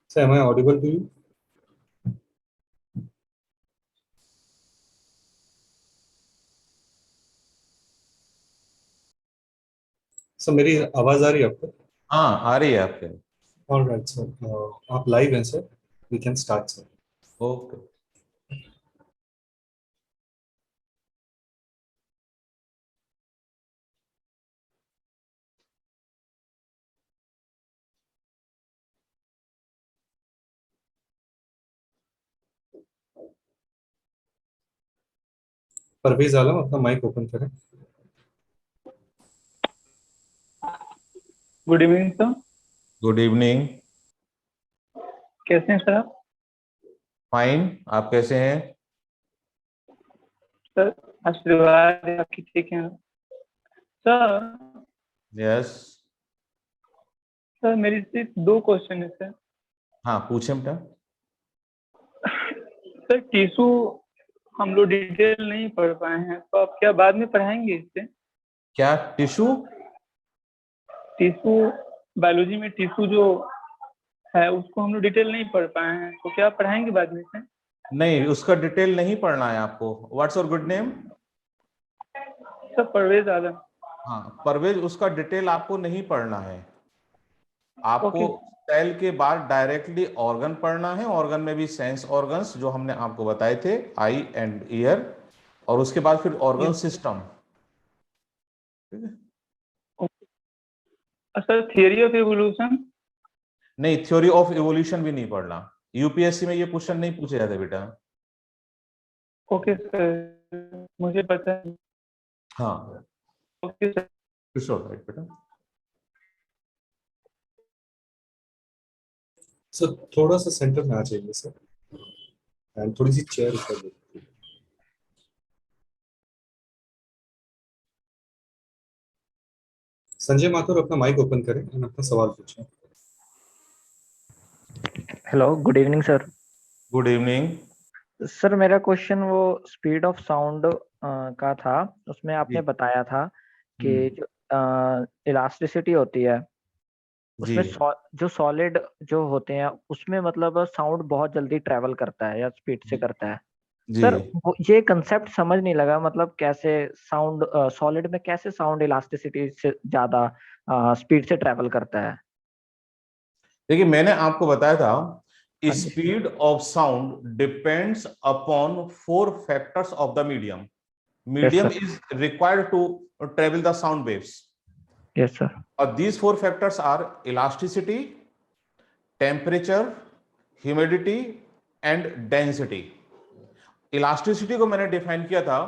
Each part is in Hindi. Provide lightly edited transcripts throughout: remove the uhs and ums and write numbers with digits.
So am I audible to you? So मेरी आवाज आ रही है आपको? हाँ आ रही है आपके। All right, sir. आप live हैं sir? We can start, sir. Okay. Parvez Alam, अपना माइक ओपन करें। Good evening sir. Good evening. कैसे हैं सर आप? फाइन, आप कैसे हैं? सर आशीर्वाद है आपकी, ठीक है सर। यस। सर मेरी सिर्फ दो क्वेश्चन है सर। हाँ पूछे बेटा। सर टीसू हम लोग डिटेल नहीं पढ़ पाए हैं, तो आप क्या बाद में पढ़ाएंगे इससे? क्या टिश्यू? टीसू बायोलॉजी में टीसू जो है उसको हम लोग डिटेल नहीं पढ़ पाए हैं, तो क्या आप पढ़ाएंगे बाद में से? नहीं, उसका डिटेल नहीं पढ़ना है आपको। What's your good name? Sir Parvez Alam. हाँ परवेज, उसका डिटेल आपको नहीं पढ़ना है। आपको ओके। सेल के बाद डायरेक्टली ऑर्गन पढ़ना है। ऑर्गन में भी सेंस ऑर्गन्स जो हमने आपको बताए थे, आई एंड ईयर, और उसके बाद फिर ऑर्गन सिस्टम। ठीक है। Sir theory of evolution? नहीं, थ्योरी ऑफ इवोल्यूशन भी नहीं पढ़ना। यूपीएससी में ये क्वेश्चन नहीं पूछे जाते बेटा। ओके सर, मुझे पता है। हाँ ओके सर। राइट बेटा। सर थोड़ा सा सेंटर में आ जाइए सर, एंड थोड़ी सी चेयर ऊपर देखिए। संजय माथुर, अपना माइक ओपन करें एंड अपना सवाल पूछें। Hello, good evening sir. Good evening. Sir मेरा क्वेश्चन वो स्पीड ऑफ साउंड का था। उसमें आपने जी। बताया था कि जो इलास्टिसिटी होती है जी उसमें जो सॉलिड जो होते हैं उसमें मतलब साउंड बहुत जल्दी ट्रेवल करता है या स्पीड से करता है। जी। सर ये कंसेप्ट समझ नहीं लगा, मतलब कैसे साउंड सॉलिड में कैसे साउंड इलास्टिसिटी से ज्यादा स्पीड से ट्रेवल करता है? देखिए, मैंने आपको बताया था हाँ जी। Speed of sound depends upon 4 factors of the medium. Yes medium sir. Is required to travel the sound waves, yes sir. और these 4 factors are elasticity, temperature, humidity and density. Elasticity को मैंने डिफाइन किया था,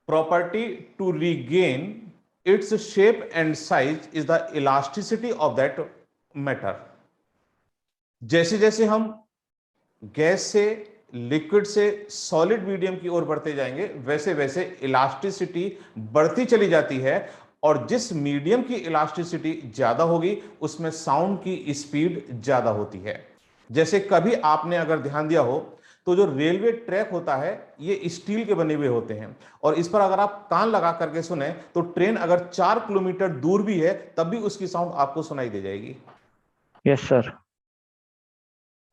property to regain its shape and size is the elasticity of that matter. जैसे जैसे हम गैस से, लिक्विड से सॉलिड मीडियम की ओर बढ़ते जाएंगे, वैसे वैसे इलास्टिसिटी बढ़ती चली जाती है, और जिस मीडियम की इलास्टिसिटी ज्यादा होगी उसमें साउंड की स्पीड ज्यादा होती है। जैसे कभी आपने अगर ध्यान दिया हो तो जो रेलवे ट्रैक होता है ये स्टील के बने हुए होते हैं, और इस पर अगर आप कान लगा करके सुने तो ट्रेन अगर 4 किलोमीटर दूर भी है तब भी उसकी साउंड आपको सुनाई दे जाएगी। Yes sir.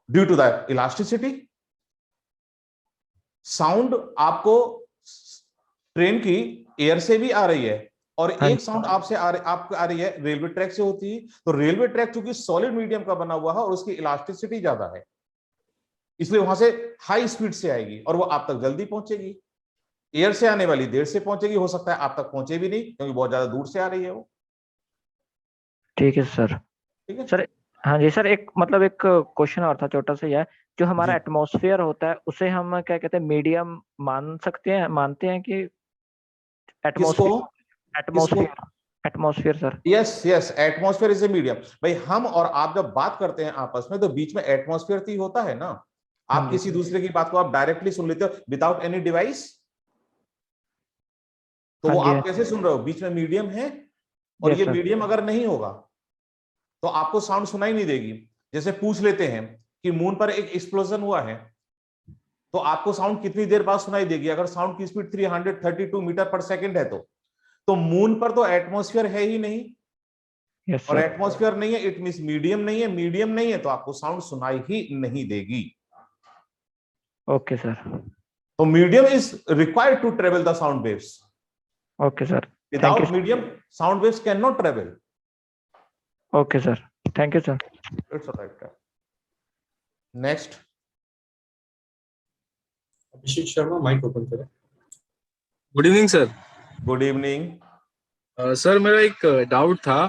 Due to the elasticity. Sound आपको ट्रेन की एयर से भी आ रही है, और हाँ एक साउंड आपसे आपको आ रही है रेलवे ट्रैक से होती है। तो रेलवे ट्रैक चूंकि सॉलिड मीडियम का बना हुआ है और उसकी इलास्टिसिटी ज्यादा है, इसलिए वहां से हाई स्पीड से आएगी और वो आप तक जल्दी पहुंचेगी। एयर से आने वाली देर से पहुंचेगी, हो सकता है आप तक पहुंचे भी नहीं क्योंकि बहुत ज्यादा दूर से आ रही है वो। ठीक है सर। ठीक है सर हाँ जी सर, एक मतलब एक क्वेश्चन और था छोटा सा, यह जो हमारा जी। एटमॉस्फेयर होता है उसे हम क्या कहते हैं, मीडियम मान सकते हैं, मानते हैं कि किसको? एटमॉस्फेयर किसको? Atmosphere atmosphere sir. Yes yes, atmosphere is a medium. भाई हम और आप जब बात करते हैं आपस में तो बीच में एटमॉस्फेयर तो ही होता है ना। हाँ आप जी। किसी दूसरे की बात को आप डायरेक्टली सुन लेते हो विदाउट एनी डिवाइस, तो हाँ वो जी। आप कैसे सुन रहे हो? बीच में मीडियम है, और यस ये सर। मीडियम अगर नहीं होगा तो आपको साउंड सुनाई नहीं देगी। जैसे पूछ लेते हैं कि मून पर एक एक्सप्लोजन हुआ है, तो आपको साउंड कितनी देर बाद सुनाई देगी? अगर साउंड की स्पीड 332 मीटर पर सेकंड है तो मून पर तो एटमॉस्फेयर है ही नहीं, यस और सर। एटमॉस्फेयर नहीं है इट मींस मीडियम नहीं है, मीडियम नहीं है तो आपको साउंड सुनाई ही नहीं देगी। Okay sir. तो medium is required to travel the sound waves. Okay sir, thank without you. Medium sound waves can not travel. Okay sir, thank you sir. It's right. Next. Abhishek Sharma, mic open करें। Good evening sir. Good evening. Sir मेरा एक डाउट था,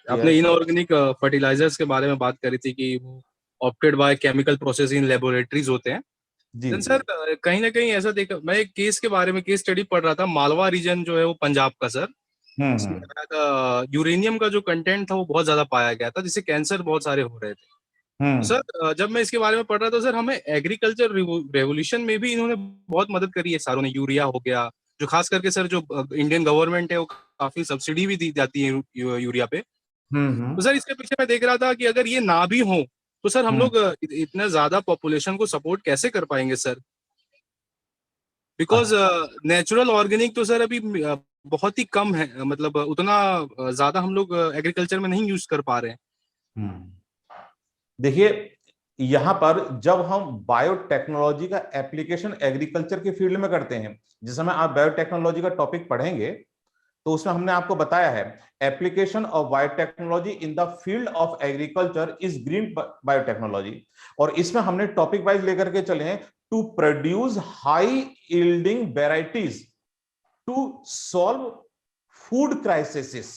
आपने Yes. इनऑर्गेनिक फर्टिलाइजर्स के बारे में बात करी थी कि वो opted by chemical process in laboratories होते हैं। जी देन जी। सर कहीं ना कहीं ऐसा देखा, मैं एक केस के बारे में केस स्टडी पढ़ रहा था, मालवा रीजन जो है वो पंजाब का सर, इसमें हम्म। आया था यूरेनियम का जो कंटेंट था वो बहुत ज्यादा पाया गया था, जिससे कैंसर बहुत सारे हो रहे थे। तो सर जब मैं इसके बारे में पढ़ रहा था सर, हमें एग्रीकल्चर रेवोल्यूशन में भी इन्होंने बहुत मदद करी है सारों ने। यूरिया हो गया, जो खास करके सर जो इंडियन गवर्नमेंट है वो काफी सब्सिडी भी दी जाती है यूरिया पे। तो सर इसके पीछे मैं देख रहा था कि अगर ये ना भी हो तो सर हम लोग इतने ज्यादा पॉपुलेशन को सपोर्ट कैसे कर पाएंगे सर? बिकॉज नेचुरल ऑर्गेनिक तो सर अभी बहुत ही कम है, मतलब उतना ज्यादा हम लोग एग्रीकल्चर में नहीं यूज कर पा रहे हैं। देखिए यहां पर जब हम बायोटेक्नोलॉजी का एप्लीकेशन एग्रीकल्चर के फील्ड में करते हैं, जिस समय आप बायोटेक्नोलॉजी का टॉपिक पढ़ेंगे तो उसमें हमने आपको बताया है application of biotechnology in the field of agriculture is green biotechnology. और इसमें हमने टॉपिक वाइज लेकर के चले हैं to produce high yielding varieties to solve food crisis.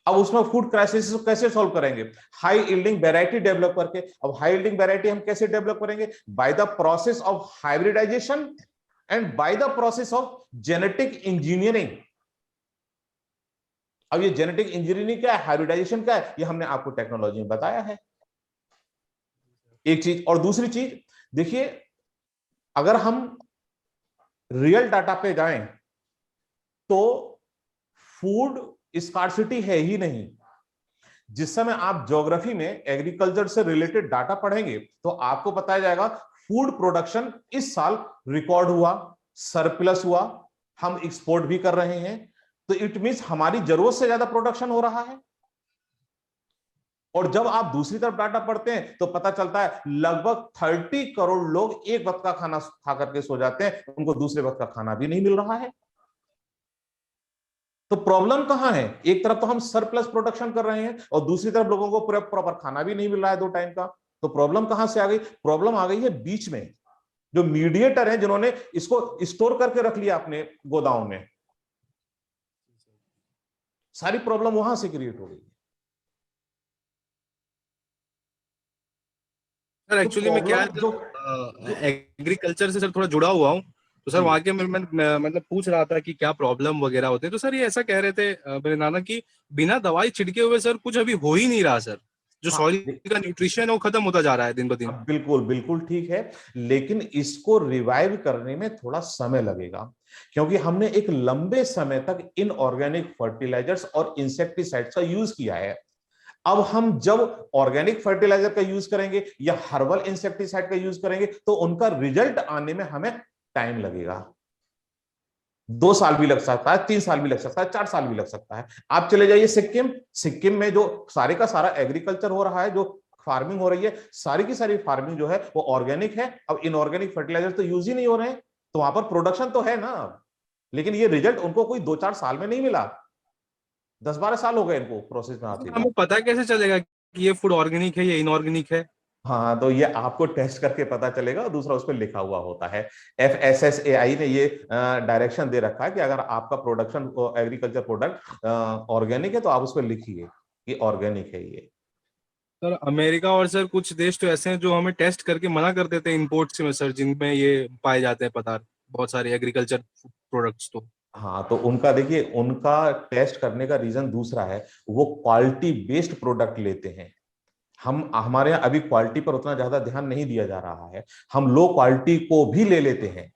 अब उसमें फूड क्राइसिस को कैसे सॉल्व करेंगे? हाई यील्डिंग वैरायटी डेवलप करके। अब हाई यील्डिंग वैरायटी हम कैसे डेवलप करेंगे? Bye the process of hybridization and bye the process of genetic engineering. अब ये जेनेटिक इंजीनियरिंग क्या है, हाइब्रिडाइजेशन क्या है, ये हमने आपको टेक्नोलॉजी में बताया है, एक चीज। और दूसरी चीज देखिए, अगर हम रियल डाटा पे जाएं तो फूड स्कार्सिटी है ही नहीं। जिस समय आप ज्योग्राफी में एग्रीकल्चर से रिलेटेड डाटा पढ़ेंगे तो आपको बताया जाएगा फूड प्रोडक्शन इस साल रिकॉर्ड हुआ, सरप्लस हुआ, हम एक्सपोर्ट भी कर रहे हैं, तो इट मींस हमारी जरूरत से ज्यादा प्रोडक्शन हो रहा है। और जब आप दूसरी तरफ डाटा पढ़ते हैं तो पता चलता है लगभग 30 करोड़ लोग एक वक्त का खाना खा करके सो जाते हैं, उनको दूसरे वक्त का खाना भी नहीं मिल रहा है। तो प्रॉब्लम कहां है? एक तरफ तो हम सरप्लस प्रोडक्शन कर रहे हैं और दूसरी तरफ लोगों को पूरा प्रॉपर खाना भी नहीं मिल रहा है 2 टाइम का। तो प्रॉब्लम कहां से आ गई? प्रॉब्लम आ गई है बीच में, जो मीडिएटर हैं जिन्होंने इसको स्टोर करके रख लिया अपने गोदाम में। सारी प्रॉब्लम वहां से क्रिएट हो गई। सर एक्चुअली मैं क्या एग्रीकल्चर से सर थोड़ा जुड़ा हुआ हूँ, तो सर वहां के मैं मतलब पूछ रहा था कि क्या प्रॉब्लम वगैरह होते हैं। तो सर ये ऐसा कह रहे थे मेरे नाना कि बिना दवाई छिड़के हुए सर कुछ अभी हो ही नहीं रहा सर, जो सॉइल का न्यूट्रिशन है वो खत्म होता जा रहा है दिन ब दिन। बिल्कुल बिल्कुल ठीक है, लेकिन इसको रिवाइव करने में थोड़ा समय लगेगा, क्योंकि हमने एक लंबे समय तक इनऑर्गेनिक फर्टिलाइजर्स और इंसेक्टिसाइड्स का यूज किया है। अब हम जब ऑर्गेनिक फर्टिलाइजर का यूज करेंगे या हर्बल इंसेक्टिसाइड का यूज करेंगे तो उनका रिजल्ट आने में हमें टाइम लगेगा। 2 साल भी लग सकता है, 3 साल भी लग सकता है, 4 साल भी लग सकता है। आप चले जाइए सिक्किम, सिक्किम में जो सारे का सारा एग्रीकल्चर हो रहा है, जो फार्मिंग हो रही है, सारी की सारी फार्मिंग जो है वो ऑर्गेनिक है। अब इनऑर्गेनिक फर्टिलाइजर तो यूज ही नहीं हो रहे हैं, तो वहां पर प्रोडक्शन तो है ना, लेकिन ये रिजल्ट उनको कोई 2-4 साल में नहीं मिला, 10-12 साल हो गए इनको प्रोसेस में आते हुए। हमें पता कैसे चलेगा कि ये फूड ऑर्गेनिक है या इनऑर्गेनिक है? हाँ, तो ये आपको टेस्ट करके पता चलेगा, और दूसरा उस पर लिखा हुआ होता है। FSSAI ने ये डायरेक्शन दे रखा है कि अगर आपका प्रोडक्शन एग्रीकल्चर प्रोडक्ट ऑर्गेनिक है तो आप उस पर लिखिए कि ऑर्गेनिक है ये। सर अमेरिका और सर कुछ देश तो ऐसे हैं जो हमें टेस्ट करके मना कर देते हैं इंपोर्ट्स में सर, जिनमें ये पाए जाते हैं पदार्थ, बहुत सारे एग्रीकल्चर प्रोडक्ट्स। तो हाँ, तो उनका देखिए, उनका टेस्ट करने का रीजन दूसरा है, वो क्वालिटी बेस्ड प्रोडक्ट लेते हैं। हमारे यहाँ अभी क्वालिटी पर उतना ज्यादा ध्यान नहीं दिया जा रहा है, हम लो क्वालिटी को भी ले लेते हैं,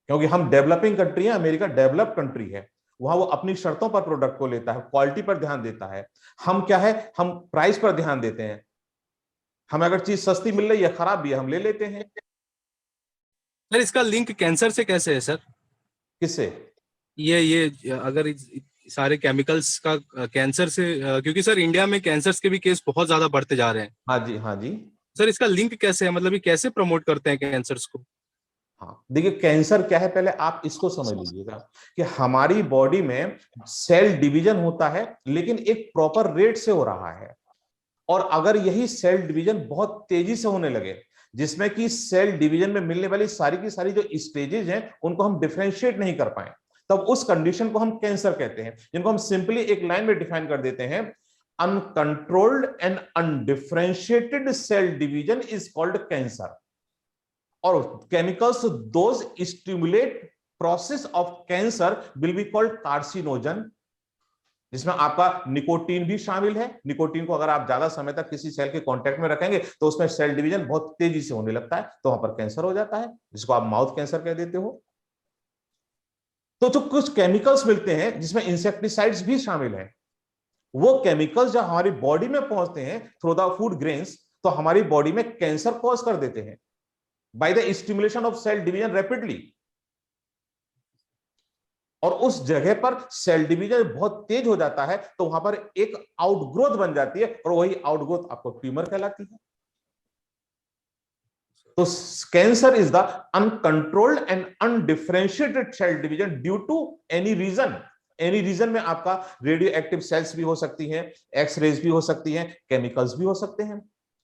क्योंकि हम डेवलपिंग कंट्री है, अमेरिका डेवलप कंट्री है, वहां वो अपनी शर्तों पर प्रोडक्ट को लेता है, क्वालिटी पर ध्यान देता है। हम क्या है, हम प्राइस पर ध्यान देते हैं, हमें अगर चीज सस्ती मिल रही है, खराब भी है, हम ले लेते हैं। सर इसका लिंक कैंसर से कैसे है सर? किससे? ये अगर सारे केमिकल्स का कैंसर से, क्योंकि सर इंडिया में कैंसर्स के भी केस बहुत ज्यादा बढ़ते जा रहे हैं। हाँ जी, हाँ जी। सर इसका लिंक कैसे है, मतलब ये कैसे प्रमोट करते हैं कैंसर्स को? हाँ, देखिए कैंसर क्या है, पहले आप इसको समझ लीजिएगा कि हमारी बॉडी में सेल डिवीजन होता है, लेकिन एक प्रॉपर रेट से हो रहा है। और अगर यही सेल डिवीजन बहुत तेजी से होने लगे, जिसमें कि सेल डिवीजन में मिलने वाली सारी की सारी जो स्टेजेस हैं उनको हम डिफरेंशिएट नहीं कर पाए, तब उस कंडीशन को हम कैंसर कहते हैं, जिनको हम सिंपली एक लाइन में डिफाइन कर देते हैं, uncontrolled and undifferentiated cell division is called cancer. और chemicals those stimulate process of cancer will be called carcinogen, जिसमें आपका निकोटीन भी शामिल है। निकोटीन को अगर आप ज्यादा समय तक किसी सेल के कांटेक्ट में रखेंगे तो उसमें सेल डिवीजन बहुत तेजी से होने लगता है, तो वहां पर कैंसर हो जाता है, जिसको आप माउथ कैंसर कह देते हो। तो जो कुछ केमिकल्स मिलते हैं जिसमें इंसेक्टिसाइड्स भी शामिल हैं, वो केमिकल्स जब हमारी बॉडी में पहुंचते हैं थ्रू द फूड ग्रेन्स, तो हमारी बॉडी में कैंसर कॉज कर देते हैं by the stimulation of cell division rapidly. और उस जगह पर सेल डिवीजन बहुत तेज हो जाता है, तो वहां पर एक आउटग्रोथ बन जाती है, और वही आउटग्रोथ आपको ट्यूमर कहलाती है। तो cancer is the uncontrolled and undifferentiated cell division due to any reason. Any reason में आपका रेडियो एक्टिव सेल्स भी हो सकती हैं, एक्सरेज भी हो सकती हैं, केमिकल्स भी हो सकते हैं।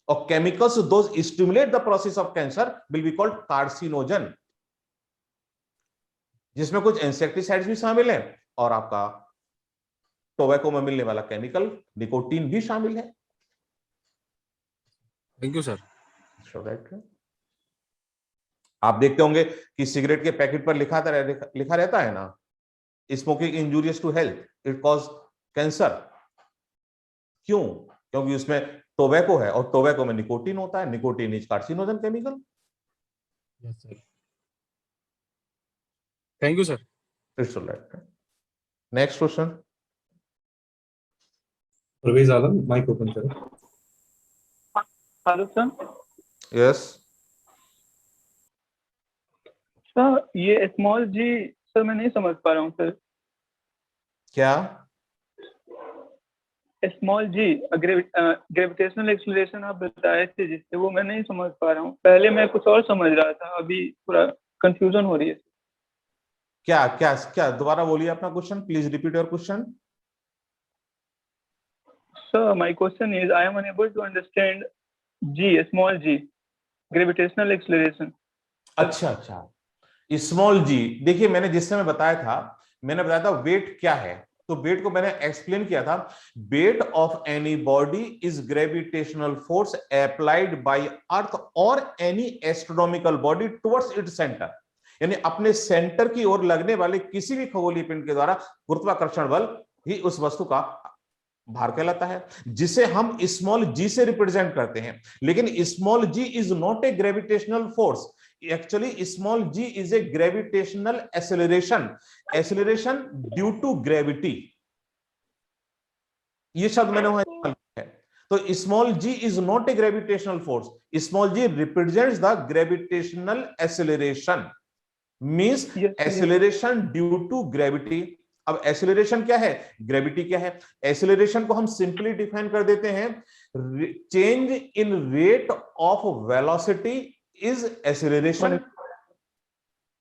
और chemicals those stimulate the process of cancer will be called carcinogen, जिसमें कुछ इंसेक्टिसाइड्स भी शामिल हैं, और आपका टोबैको में मिलने वाला केमिकल निकोटीन भी शामिल है। Thank you sir. आप देखते होंगे कि सिगरेट के पैकेट पर लिखा रहता है ना, smoking injurious to health, it cause cancer. क्यों? क्योंकि उसमें टोबैको है, और टोबैको में निकोटीन होता है। Nicotine is carcinogen chemical. Yes sir, thank you sir. It's alright. Next question. Parvez Alam, mic open करो। Hello sir. यस सर, ये स्मॉल जी सर मैं नहीं समझ पा रहा हूँ सर। क्या? स्मॉल जी ग्रेविटेशनल एक्सीलरेशन आप बताए थे जिससे, वो मैं नहीं समझ पा रहा हूँ। पहले मैं कुछ और समझ रहा था, अभी पूरा कंफ्यूजन हो रही है। क्या क्या क्या दोबारा बोलिए अपना question, please repeat your question. Sir my question is I am unable to understand g, small g gravitational acceleration. अच्छा अच्छा, स्मॉल जी। देखिए मैंने जिस समय बताया था वेट क्या है, तो वेट को मैंने एक्सप्लेन किया था। Weight of any body is gravitational force applied by earth और any astronomical body towards its centre, यानी अपने सेंटर की ओर लगने वाले किसी भी खगोलीय पिंड के द्वारा गुरुत्वाकर्षण बल ही उस वस्तु का भार कहलाता है, जिसे हम स्मॉल जी से रिप्रेजेंट करते हैं। लेकिन small ji is not a gravitational force, actually small ji is a gravitational acceleration due to gravity. ये शब्द मैंने वहां है। तो small ji is not a gravitational force, small g represents the gravitational acceleration, means acceleration due to gravity. अब एक्सेलरेशन क्या है, ग्रेविटी क्या है? एक्सेलरेशन को हम सिंपली डिफाइन कर देते हैं, change in rate of velocity is acceleration.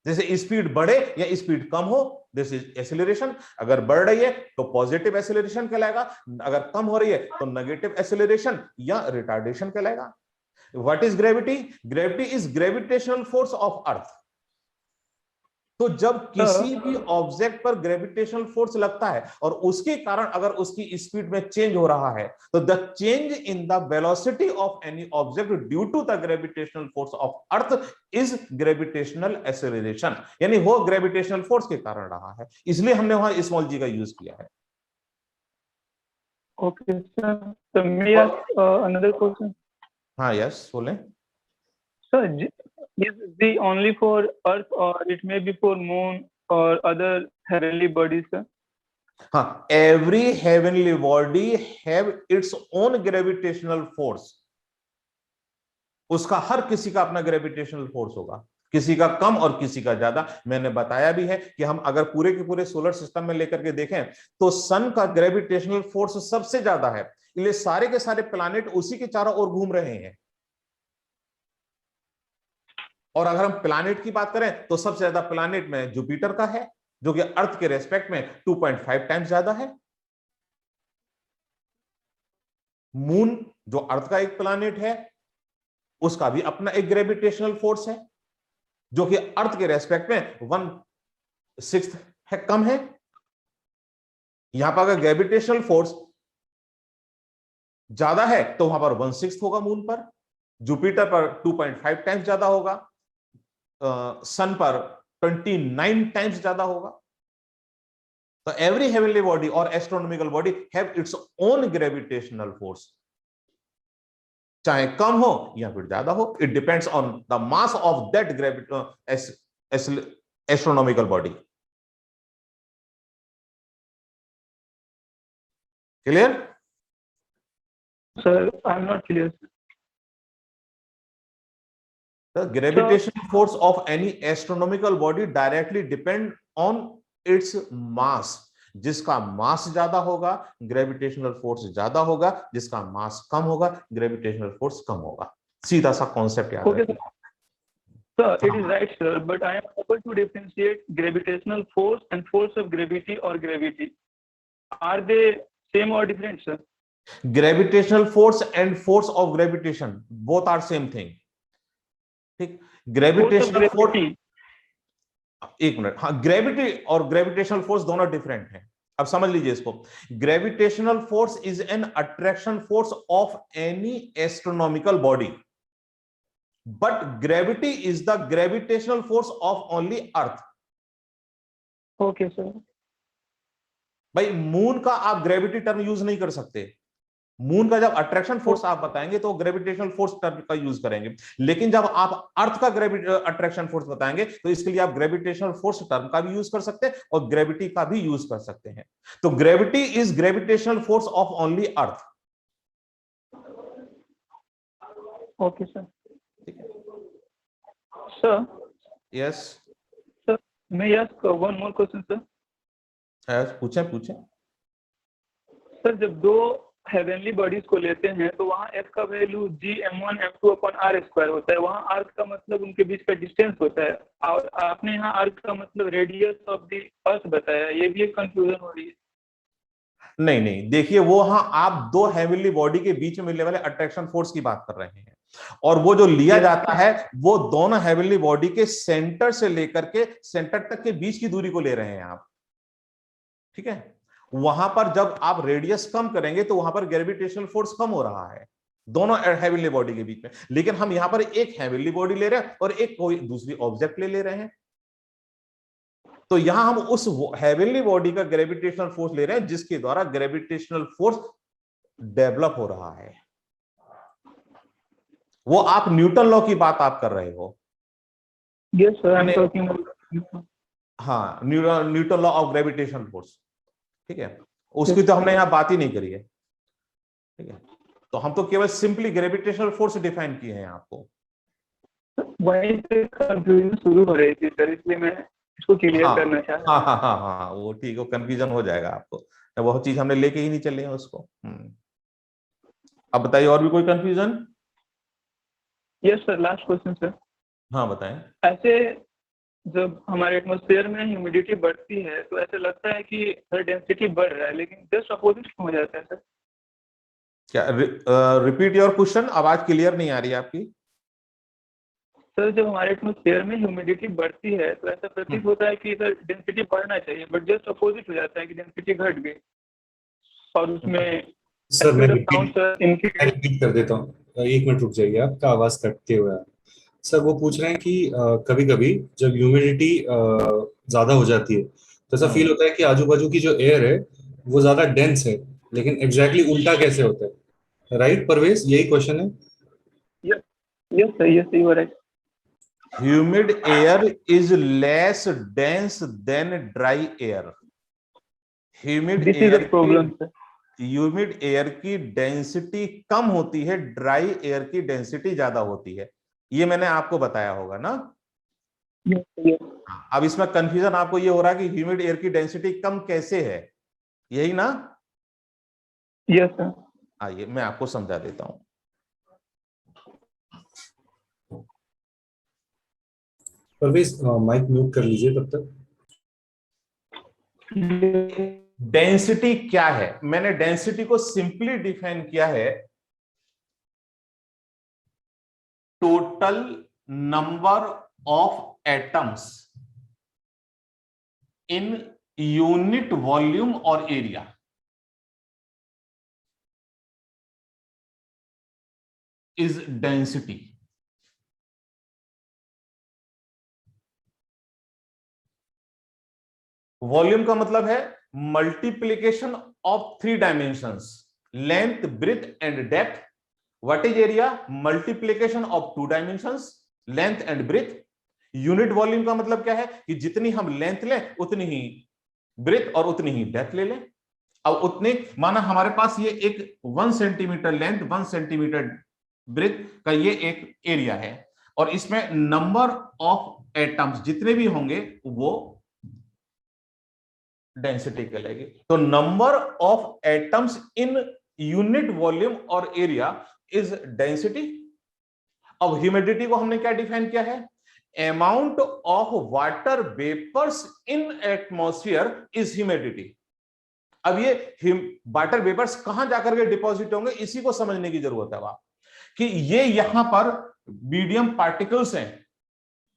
जैसे स्पीड बढ़े या स्पीड कम हो, दिस इज एक्सेलरेशन। अगर बढ़ रही है तो पॉजिटिव एक्सेलरेशन कहलाएगा, अगर कम हो रही है तो नेगेटिव एक्सेलरेशन या रिटार्डेशन कहलाएगा। What is gravity? Gravity is gravitational force of अर्थ। तो जब किसी भी ऑब्जेक्ट पर ग्रेविटेशनल फोर्स लगता है और उसके कारण अगर उसकी स्पीड में चेंज हो रहा है, तो the change in the velocity of any object due to the gravitational force of earth is gravitational acceleration, यानी वो ग्रेविटेशनल फोर्स के कारण रहा है, इसलिए हमने वहां स्मॉल जी का यूज किया है। ओके सर, तो मे आस्क अनदर क्वेश्चन? हाँ यस बोलें। Sir, is the only for Earth or it may be for Moon or other heavenly bodies, sir? हाँ, every heavenly body have its own gravitational force। उसका हर किसी का अपना ग्रेविटेशनल फोर्स होगा। किसी का कम और किसी का ज्यादा। मैंने बताया भी है कि हम अगर पूरे के पूरे सोलर सिस्टम में लेकर के देखें तो सन का ग्रेविटेशनल फोर्स सबसे ज्यादा है, इसलिए सारे के सारे प्लैनेट उसी के चारों ओर घूम रहे हैं। और अगर हम प्लैनेट की बात करें तो सबसे ज्यादा प्लैनेट में जुपिटर का है, जो कि अर्थ के रेस्पेक्ट में 2.5 टाइम्स ज्यादा है। मून जो अर्थ का एक प्लैनेट है, उसका भी अपना एक ग्रेविटेशनल फोर्स है, जो कि अर्थ के रेस्पेक्ट में 1/6 है, कम है। यहां पर अगर ग्रेविटेशनल फोर्स ज्यादा है तो वहां पर 1/6 होगा मून पर, जुपिटर पर 2.5 टाइम्स ज्यादा होगा, सन पर 29 टाइम्स ज्यादा होगा। तो एवरी हेवनली बॉडी और astronomical body have its own gravitational force, चाहे कम हो या फिर ज्यादा हो। It depends on the mass of that astronomical body. Clear? Sir I am not clear. The gravitational force of any astronomical body directly depend on its mass. जिसका मास ज्यादा होगा ग्रेविटेशनल फोर्स ज्यादा होगा, जिसका मास कम होगा ग्रेविटेशनल फोर्स कम होगा। सीधा सा कॉन्सेप्ट याद रखिए। Sir, it is right, sir, but I am able to differentiate gravitational force and force of gravity or gravity. Are they same or different, sir? Gravitational force and force of gravitation both are same thing. ठीक, ग्रेविटेशनल फोर्स, एक मिनट, हाँ, ग्रेविटी और ग्रेविटेशनल फोर्स दोनों डिफरेंट हैं। अब समझ लीजिए इसको। Gravitational force is an attraction force of any astronomical body, but gravity is the gravitational force of only earth. Okay sir. भाई मून का आप ग्रेविटी टर्म यूज नहीं कर सकते। मून का जब अट्रैक्शन फोर्स आप बताएंगे तो ग्रेविटेशनल फोर्स टर्म का यूज करेंगे, लेकिन जब आप अर्थ का अट्रैक्शन फोर्स बताएंगे तो इसके लिए आप ग्रेविटेशनल फोर्स टर्म का भी यूज कर सकते हैं और ग्रेविटी का भी यूज कर सकते हैं। तो gravity is gravitational force of only earth. Okay sir. Sir yes sir, may I ask one more question, sir? पूछें पूछें। सर जब दो हेवनली बॉडीज को लेते हैं तो वहाँ f का वैल्यू gm1 m2/r² होता है। वहाँ r का मतलब उनके बीच का डिस्टेंस होता है, और आपने यहाँ r का मतलब रेडियस ऑफ द अर्थ बताया। ये भी एक कंफ्यूजन हो रही है। नहीं नहीं, देखिए वो, हाँ, आप दो हेवनली बॉडी के बीच में मिलने वाले अट्रैक्शन फोर्स की बात कर रहे हैं, और वो जो लिया जाता है वो दोनों हेवनली बॉडी के सेंटर से लेकर के सेंटर तक के बीच की दूरी को ले रहे हैं आप। ठीक है, वहां पर जब आप रेडियस कम करेंगे तो वहां पर ग्रेविटेशनल फोर्स कम हो रहा है दोनों हेवनली बॉडी के बीच में, लेकिन हम यहां पर एक हेवनली बॉडी ले रहे हैं और एक कोई दूसरी ऑब्जेक्ट ले रहे हैं। तो यहां हम उस हेवनली बॉडी का ग्रेविटेशनल फोर्स ले रहे हैं जिसके द्वारा ग्रेविटेशनल फोर्स डेवलप हो रहा है। वो आप न्यूटन लॉ की बात आप कर रहे हो। Yes sir, I am talking. हाँ, Newton law of gravitation force. ठीक है, उसकी तो हमने यहाँ बात ही नहीं करी है। ठीक है, तो हम तो केवल सिंपली ग्रेविटेशनल फोर्स डिफाइन किए हैं आपको। वहीं से कंफ्यूजन शुरू हो रही थी सर, इसलिए मैं इसको क्लियर करना चाह रहा हूँ। हाँ, वो ठीक है, कंफ्यूजन हो जाएगा आपको, वो चीज हमने लेके ही नहीं चले हैं उसको। अब बताइए, और भी कोई confusion? Yes sir, last question sir. हाँ बताएं। ऐसे जब हमारे एटमॉस्फेयर में ह्यूमिडिटी बढ़ती है तो ऐसा लगता है कि डेंसिटी बढ़ रहा है, लेकिन जस्ट अपोजिट हो जाता है सर। क्या? रिपीट योर क्वेश्चन, आवाज क्लियर नहीं आ रही है आपकी। सर जब हमारे एटमॉस्फेयर में ह्यूमिडिटी बढ़ती है तो ऐसा प्रतीत होता है कि सर डेंसिटी बढ़ना चाहिए, बट जस्ट अपोजिट हो जाता है कि डेंसिटी घट गई। और उसमें सर मैं रिपीट कर देता हूँ, 1 मिनट रुक जाइए, आपका आवाज कटते हुए। सर वो पूछ रहे हैं कि कभी कभी जब ह्यूमिडिटी ज्यादा हो जाती है तो ऐसा फील होता है कि आजू बाजू की जो एयर है वो ज्यादा डेंस है, लेकिन एग्जैक्टली उल्टा कैसे होता है? राइट परवेज, यही क्वेश्चन है? Yes sir, yes you are right. Humid air is less dense than dry air. Humid air की डेंसिटी कम होती है, ड्राई एयर की डेंसिटी ज्यादा होती है। ये मैंने आपको बताया होगा ना। yes, अब इसमें कंफ्यूजन आपको ये हो रहा है कि ह्यूमिड एयर की डेंसिटी कम कैसे है, यही ना? yes, sir. आइए मैं आपको समझा देता हूं। परवेज माइक म्यूट कर लीजिए तब तक। डेंसिटी क्या है? मैंने डेंसिटी को सिंपली डिफाइन किया है total number of atoms in unit volume और एरिया। Is density. वॉल्यूम का मतलब है multiplication of 3 dimensions, length, breadth and depth. What is area? Multiplication of 2 dimensions, length and breadth. Unit volume का मतलब क्या है कि जितनी हम लेंथ लें उतनी ही ब्रेथ और उतनी ही डेप्थ ले लें। अब उतने, माना हमारे पास ये एक 1 सेंटीमीटर लेंथ 1 सेंटीमीटर ब्रेथ का ये एक एरिया है, और इसमें नंबर ऑफ एटम्स जितने भी होंगे वो डेंसिटी कहलाएगी। तो number of atoms in unit volume और एरिया इज डेंसिटी। अब ह्यूमिडिटी को हमने क्या डिफाइन किया है? Amount of water vapours in atmosphere is humidity. अब ये वाटर वेपर्स कहां जाकर के डिपॉजिट होंगे, इसी को समझने की जरूरत है वहां, कि ये यहां पर मीडियम पार्टिकल्स हैं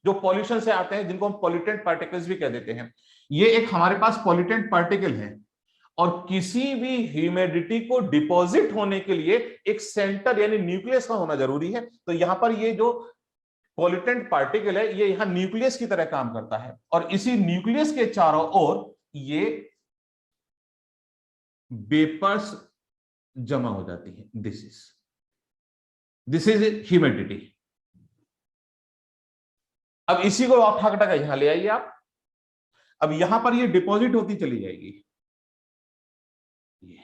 जो पॉल्यूशन से आते हैं, जिनको हम पॉल्यूटेंट पार्टिकल्स भी कह देते हैं। ये एक हमारे पास पॉल्यूटेंट पार्टिकल है, और किसी भी ह्यूमिडिटी को डिपॉजिट होने के लिए एक सेंटर यानी न्यूक्लियस का होना जरूरी है। तो यहां पर ये जो पॉल्यूटेंट पार्टिकल है ये यहां न्यूक्लियस की तरह काम करता है, और इसी न्यूक्लियस के चारों ओर ये वेपर्स जमा हो जाती है। This is humidity. अब इसी को आप ठाक यहां ले आइए आप। अब यहां पर ये डिपॉजिट होती चली जाएगी, ये,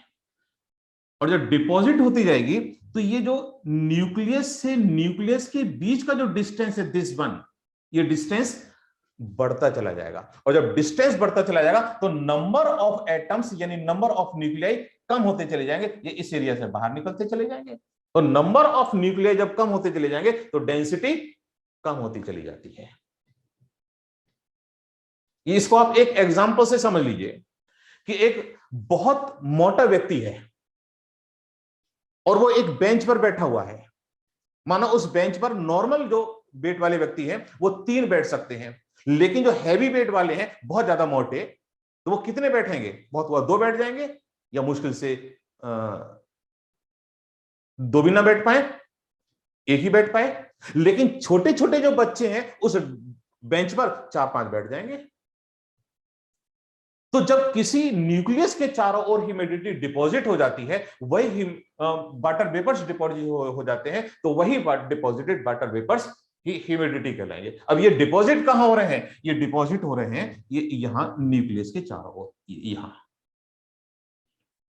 और जब डिपॉजिट होती जाएगी तो ये जो न्यूक्लियस से न्यूक्लियस के बीच का जो डिस्टेंस है दिस वन, ये डिस्टेंस बढ़ता चला जाएगा। और जब डिस्टेंस बढ़ता चला जाएगा तो नंबर ऑफ एटम्स यानी नंबर ऑफ न्यूक्लियाई कम होते चले जाएंगे, ये इस एरिया से बाहर निकलते चले जाएंगे। तो नंबर ऑफ न्यूक्लियाई जब कम होते चले जाएंगे तो डेंसिटी कम होती चली जाती है। इसको आप एक एग्जांपल से समझ लीजिए कि एक बहुत मोटा व्यक्ति है और वो एक बेंच पर बैठा हुआ है। मानो उस बेंच पर नॉर्मल जो वेट वाले व्यक्ति हैं वो 3 बैठ सकते हैं, लेकिन जो हैवी वेट वाले हैं बहुत ज्यादा मोटे, तो वो कितने बैठेंगे? बहुत हुआ 2 बैठ जाएंगे, या मुश्किल से 2 भी ना बैठ पाए, 1 ही बैठ पाए। लेकिन छोटे छोटे जो बच्चे हैं उस बेंच पर 4-5 बैठ जाएंगे। तो जब किसी न्यूक्लियस के चारों ओर ह्यूमिडिटी डिपॉजिट हो जाती है, वही वाटर वेपर्स डिपॉजिट हो जाते हैं, तो वही डिपॉजिटेड वाटर वेपर्स की ह्यूमिडिटी कहलाएंगे। अब ये डिपॉजिट कहां हो रहे हैं? ये डिपॉजिट हो रहे हैं ये यहां न्यूक्लियस के चारों ओर, यहां।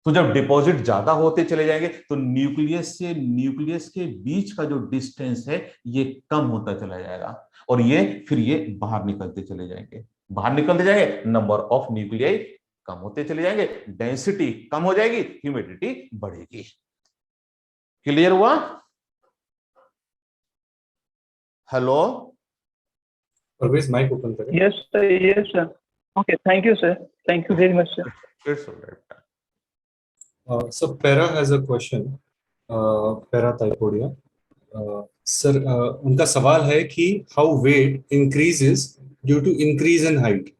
तो जब डिपॉजिट ज्यादा होते चले जाएंगे तो न्यूक्लियस से न्यूक्लियस के बीच का जो डिस्टेंस है ये कम होता चला जाएगा, और ये फिर ये बाहर निकलते चले जाएंगे। बाहर निकलते जाएंगे, नंबर ऑफ न्यूक्लियाई कम होते चले जाएंगे, डेंसिटी कम हो जाएगी, ह्यूमिडिटी बढ़ेगी। क्लियर हुआ? हेलो, परवेज माइक ओपन करें। yes sir, yes sir. Okay, thank you sir, thank you very much sir. It's alright. So Para has a question. Para Taipodia. Sir, उनका सवाल है कि how weight increases due to increase in height.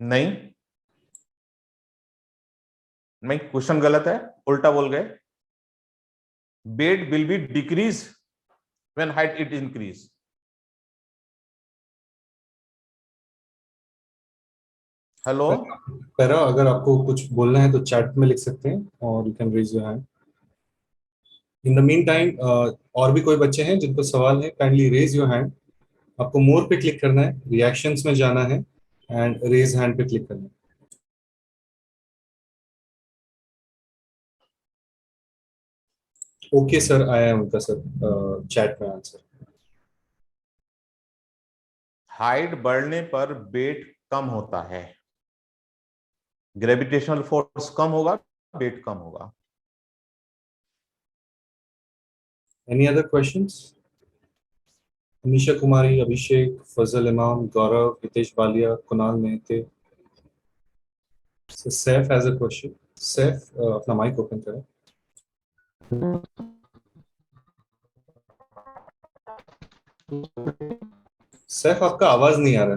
नहीं, क्वेश्चन गलत है, उल्टा बोल गए। weight will be decrease when height it increase. Hello, para, अगर आपको कुछ बोलना है तो चैट में लिख सकते हैं, और you can raise your hand. In the meantime और भी कोई बच्चे हैं जिनको सवाल है, काइंडली रेज योर हैंड। आपको मोर पे क्लिक करना है, रिएक्शंस में जाना है एंड रेज हैंड पे क्लिक करना है। ओके सर, आया है उनका सर चैट में आंसर। हाइट बढ़ने पर वेट कम होता है, ग्रेविटेशनल फोर्स कम होगा, वेट कम होगा। Any other questions? Anisha Kumari, Abhishek, Fazal Imam, Gaurav, Hitesh Balia, Kunal Mehte. So Saif has a question. Saif, अपना mic open करें. सैफ आपका आवाज नहीं आ रहा।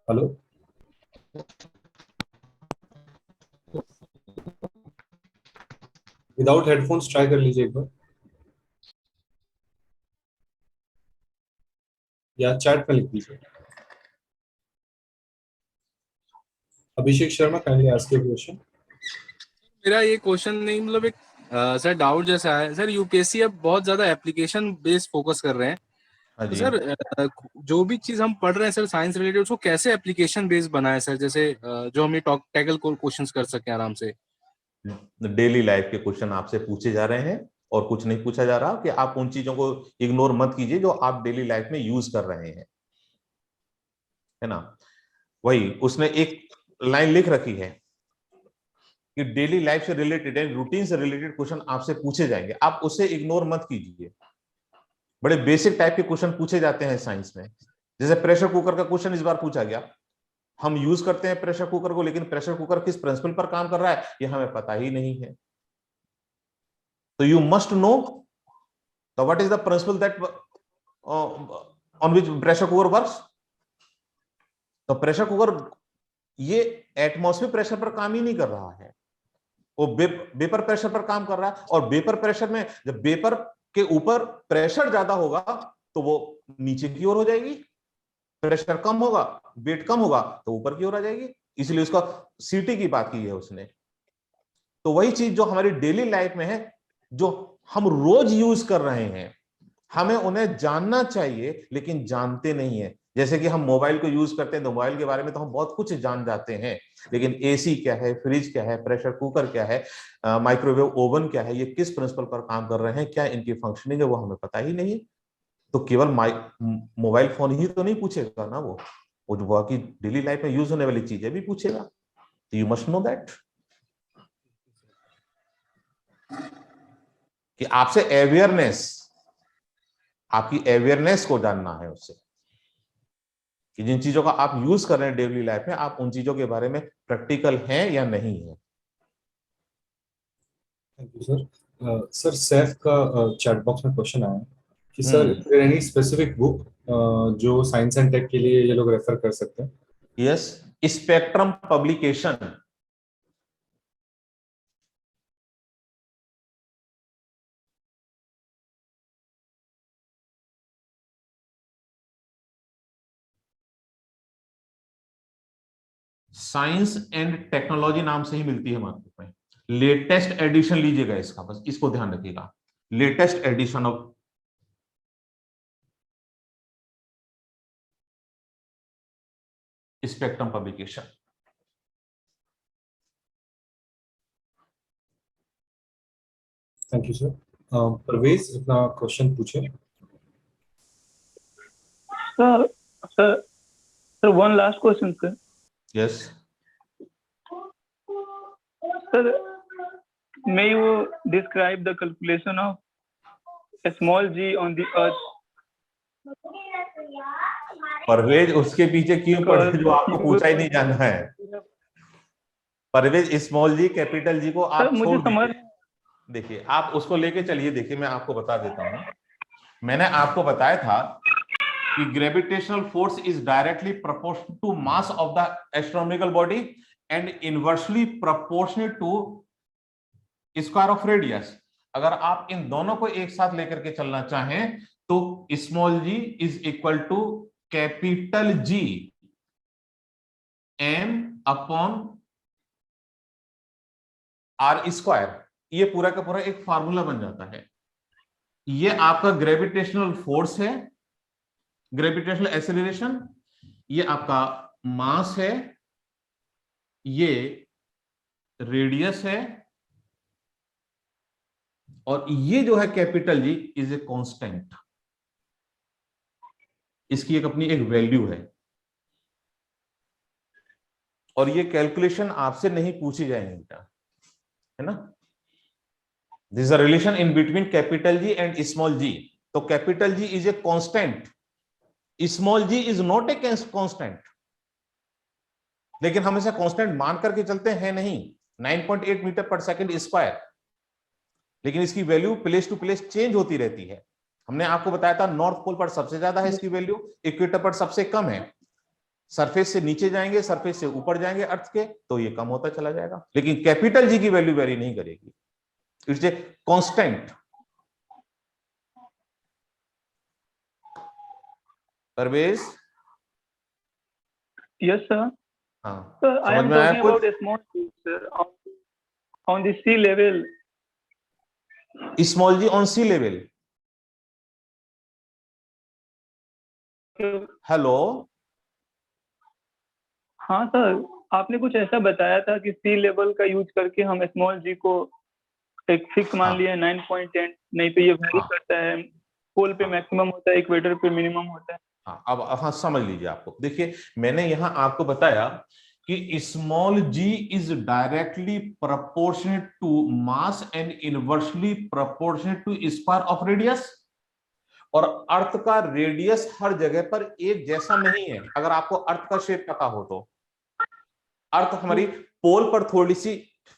हेलो, विदाउट हेडफोन्स ट्राई कर लीजिए एक बार, या चैट में लिख दीजिए। Abhishek Sharma, kindly ask your question. मेरा ये क्वेश्चन नहीं, मतलब एक सर डाउट जैसा है सर। यूपीएससी अब बहुत ज्यादा एप्लीकेशन बेस्ड फोकस कर रहे हैं, तो सर जो भी चीज हम पढ़ रहे हैं सर साइंस रिलेटेड, उसको कैसे एप्लीकेशन बेस्ड बनाए सर, जैसे जो हम टैकल क्वेश्चंस कर सकें आराम से। डेली लाइफ के क्वेश्चन आपसे पूछे जा रहे हैं और कुछ नहीं पूछा जा रहा, कि आप उन चीजों को इग्नोर मत कीजिए जो आप डेली लाइफ में यूज कर रहे हैं, है ना। वही उसने एक लाइन लिख रखी है कि डेली लाइफ से रिलेटेड एंड रूटीन से रिलेटेड क्वेश्चन आपसे पूछे जाएंगे, आप उसे इग्नोर मत कीजिए। बड़े बेसिक टाइप के क्वेश्चन पूछे जाते हैं साइंस में, जैसे प्रेशर कुकर का क्वेश्चन इस बार पूछा गया। हम यूज करते हैं प्रेशर कुकर को, लेकिन प्रेशर कुकर किस प्रिंसिपल पर काम कर रहा है ये हमें पता ही नहीं है। तो you must know what is the principal that on which pressure cooker works. तो प्रेशर कुकर ये एटमॉस्फेयर प्रेशर पर काम ही नहीं कर रहा है, वो वेपर प्रेशर पर काम कर रहा है। और वेपर प्रेशर में जब वेपर के ऊपर प्रेशर ज्यादा होगा तो वो नीचे की ओर हो जाएगी, प्रेशर कम होगा, वेट कम होगा तो ऊपर की ओर आ जाएगी, इसलिए उसका सीटी की बात की है उसने। तो वही चीज जो हमारी डेली लाइफ में है, जो हम रोज यूज कर रहे हैं, हमें उन्हें जानना चाहिए लेकिन जानते नहीं है। जैसे कि हम मोबाइल को यूज करते हैं तो मोबाइल के बारे में तो हम बहुत कुछ जान जाते हैं, लेकिन एसी क्या है, फ्रिज क्या है, प्रेशर कुकर क्या है, माइक्रोवेव ओवन क्या है, ये किस प्रिंसिपल पर काम कर रहे हैं, क्या इनकी फंक्शनिंग है, वो हमें पता ही नहीं। तो केवल मोबाइल फोन ही तो नहीं पूछेगा ना, वो जो बाकी डेली लाइफ में यूज होने वाली चीजें भी पूछेगा। तो यू मस्ट नो दैट कि आपसे आपकी अवेयरनेस को जानना है उससे, कि जिन चीजों का आप यूज कर रहे हैं डेली लाइफ में, आप उन चीजों के बारे में प्रैक्टिकल हैं या नहीं है। Thank you sir. Sir Saif का चैट बॉक्स में क्वेश्चन आया कि सर एनी स्पेसिफिक बुक जो साइंस एंड टेक के लिए ये लोग रेफर कर सकते हैं। Yes, spectrum publication. Science and technology नाम से ही मिलती है मार्केट में। लेटेस्ट एडिशन लीजिएगा इसका, बस इसको ध्यान रखिएगा, latest edition of Spectrum publication. Thank you sir. Parvez अपना क्वेश्चन पूछे। Sir one last question sir. Yes sir, may you describe the calculation of a small g on the earth? Parvez उसके पीछे क्यों पड़े जो आपको पूछा ही नहीं जाना है। Parvez small G capital G को आप छोड़ दीजिए, देखिए आप उसको लेके चलिए। देखिए मैं आपको बता देता हूं, मैंने आपको बताया था कि gravitational force is directly proportional to mass of the astronomical body and inversely proportional to square of radius. अगर आप इन दोनों को एक साथ लेकर के चलना चाहें तो small ji is equal to capital G M upon R square, ये पूरा का पूरा एक फार्मूला बन जाता है। ये आपका ग्रेविटेशनल फोर्स है, ग्रेविटेशनल एक्सेलरेशन, ये आपका मास है, ये रेडियस है, और ये जो है capital G is a constant. इसकी एक अपनी एक वैल्यू है, और ये कैलकुलेशन आपसे नहीं पूछी जाएंगी बेटा, है ना। This is a relation in between capital G and small G. तो capital G is a constant, small ji is not a constant, लेकिन हम इसे कांस्टेंट मान करके चलते हैं नहीं, 9.8 मीटर पर सेकंड स्क्वायर, लेकिन इसकी value place to place change होती रहती है। हमने आपको बताया था नॉर्थ पोल पर सबसे ज्यादा है इसकी वैल्यू, इक्वेटर पर सबसे कम है। सरफेस से नीचे जाएंगे, सरफेस से ऊपर जाएंगे अर्थ के, तो ये कम होता चला जाएगा, लेकिन कैपिटल जी की वैल्यू वेरी नहीं करेगी, it's a constant. Parvez? Yes sir. हाँ, sir I am talking about small G sir, on the sea level. Small G on sea level? Hello, हाँ सर, आपने कुछ ऐसा बताया था कि सी लेवल का यूज करके हम स्मॉल जी को एक फिक्स मान लिया 9.10, नहीं तो ये वेरी करता है, पोल पे मैक्सिमम होता है, इक्वेटर पे मिनिमम होता है। हाँ, अब हाँ समझ लीजिए। आपको देखिए, मैंने यहां आपको बताया कि small ji is directly proportionate to mass and inversely proportionate to square of radius, और अर्थ का रेडियस हर जगह पर एक जैसा नहीं है। अगर आपको अर्थ का शेप पता हो तो, अर्थ हमारी पोल पर थोड़ी सी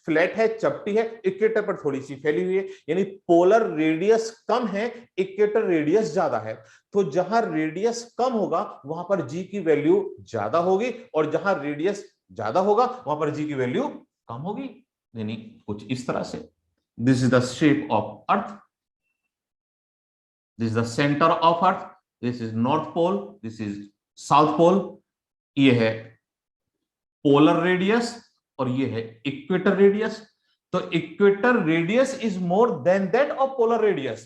फ्लैट है, चपटी है, इक्वेटर पर थोड़ी सी फैली हुई है, यानी पोलर रेडियस कम है, इक्वेटर रेडियस ज्यादा है। तो जहां रेडियस कम होगा वहां पर जी की वैल्यू ज्यादा होगी, और जहां रेडियस ज्यादा होगा वहां पर जी की वैल्यू कम होगी, यानी कुछ इस तरह से। This is the shape of earth, this is the centre of earth, this is north pole, this is south pole, ये है पोलर रेडियस और ये है इक्वेटर रेडियस। तो equator radius is more than that of polar radius.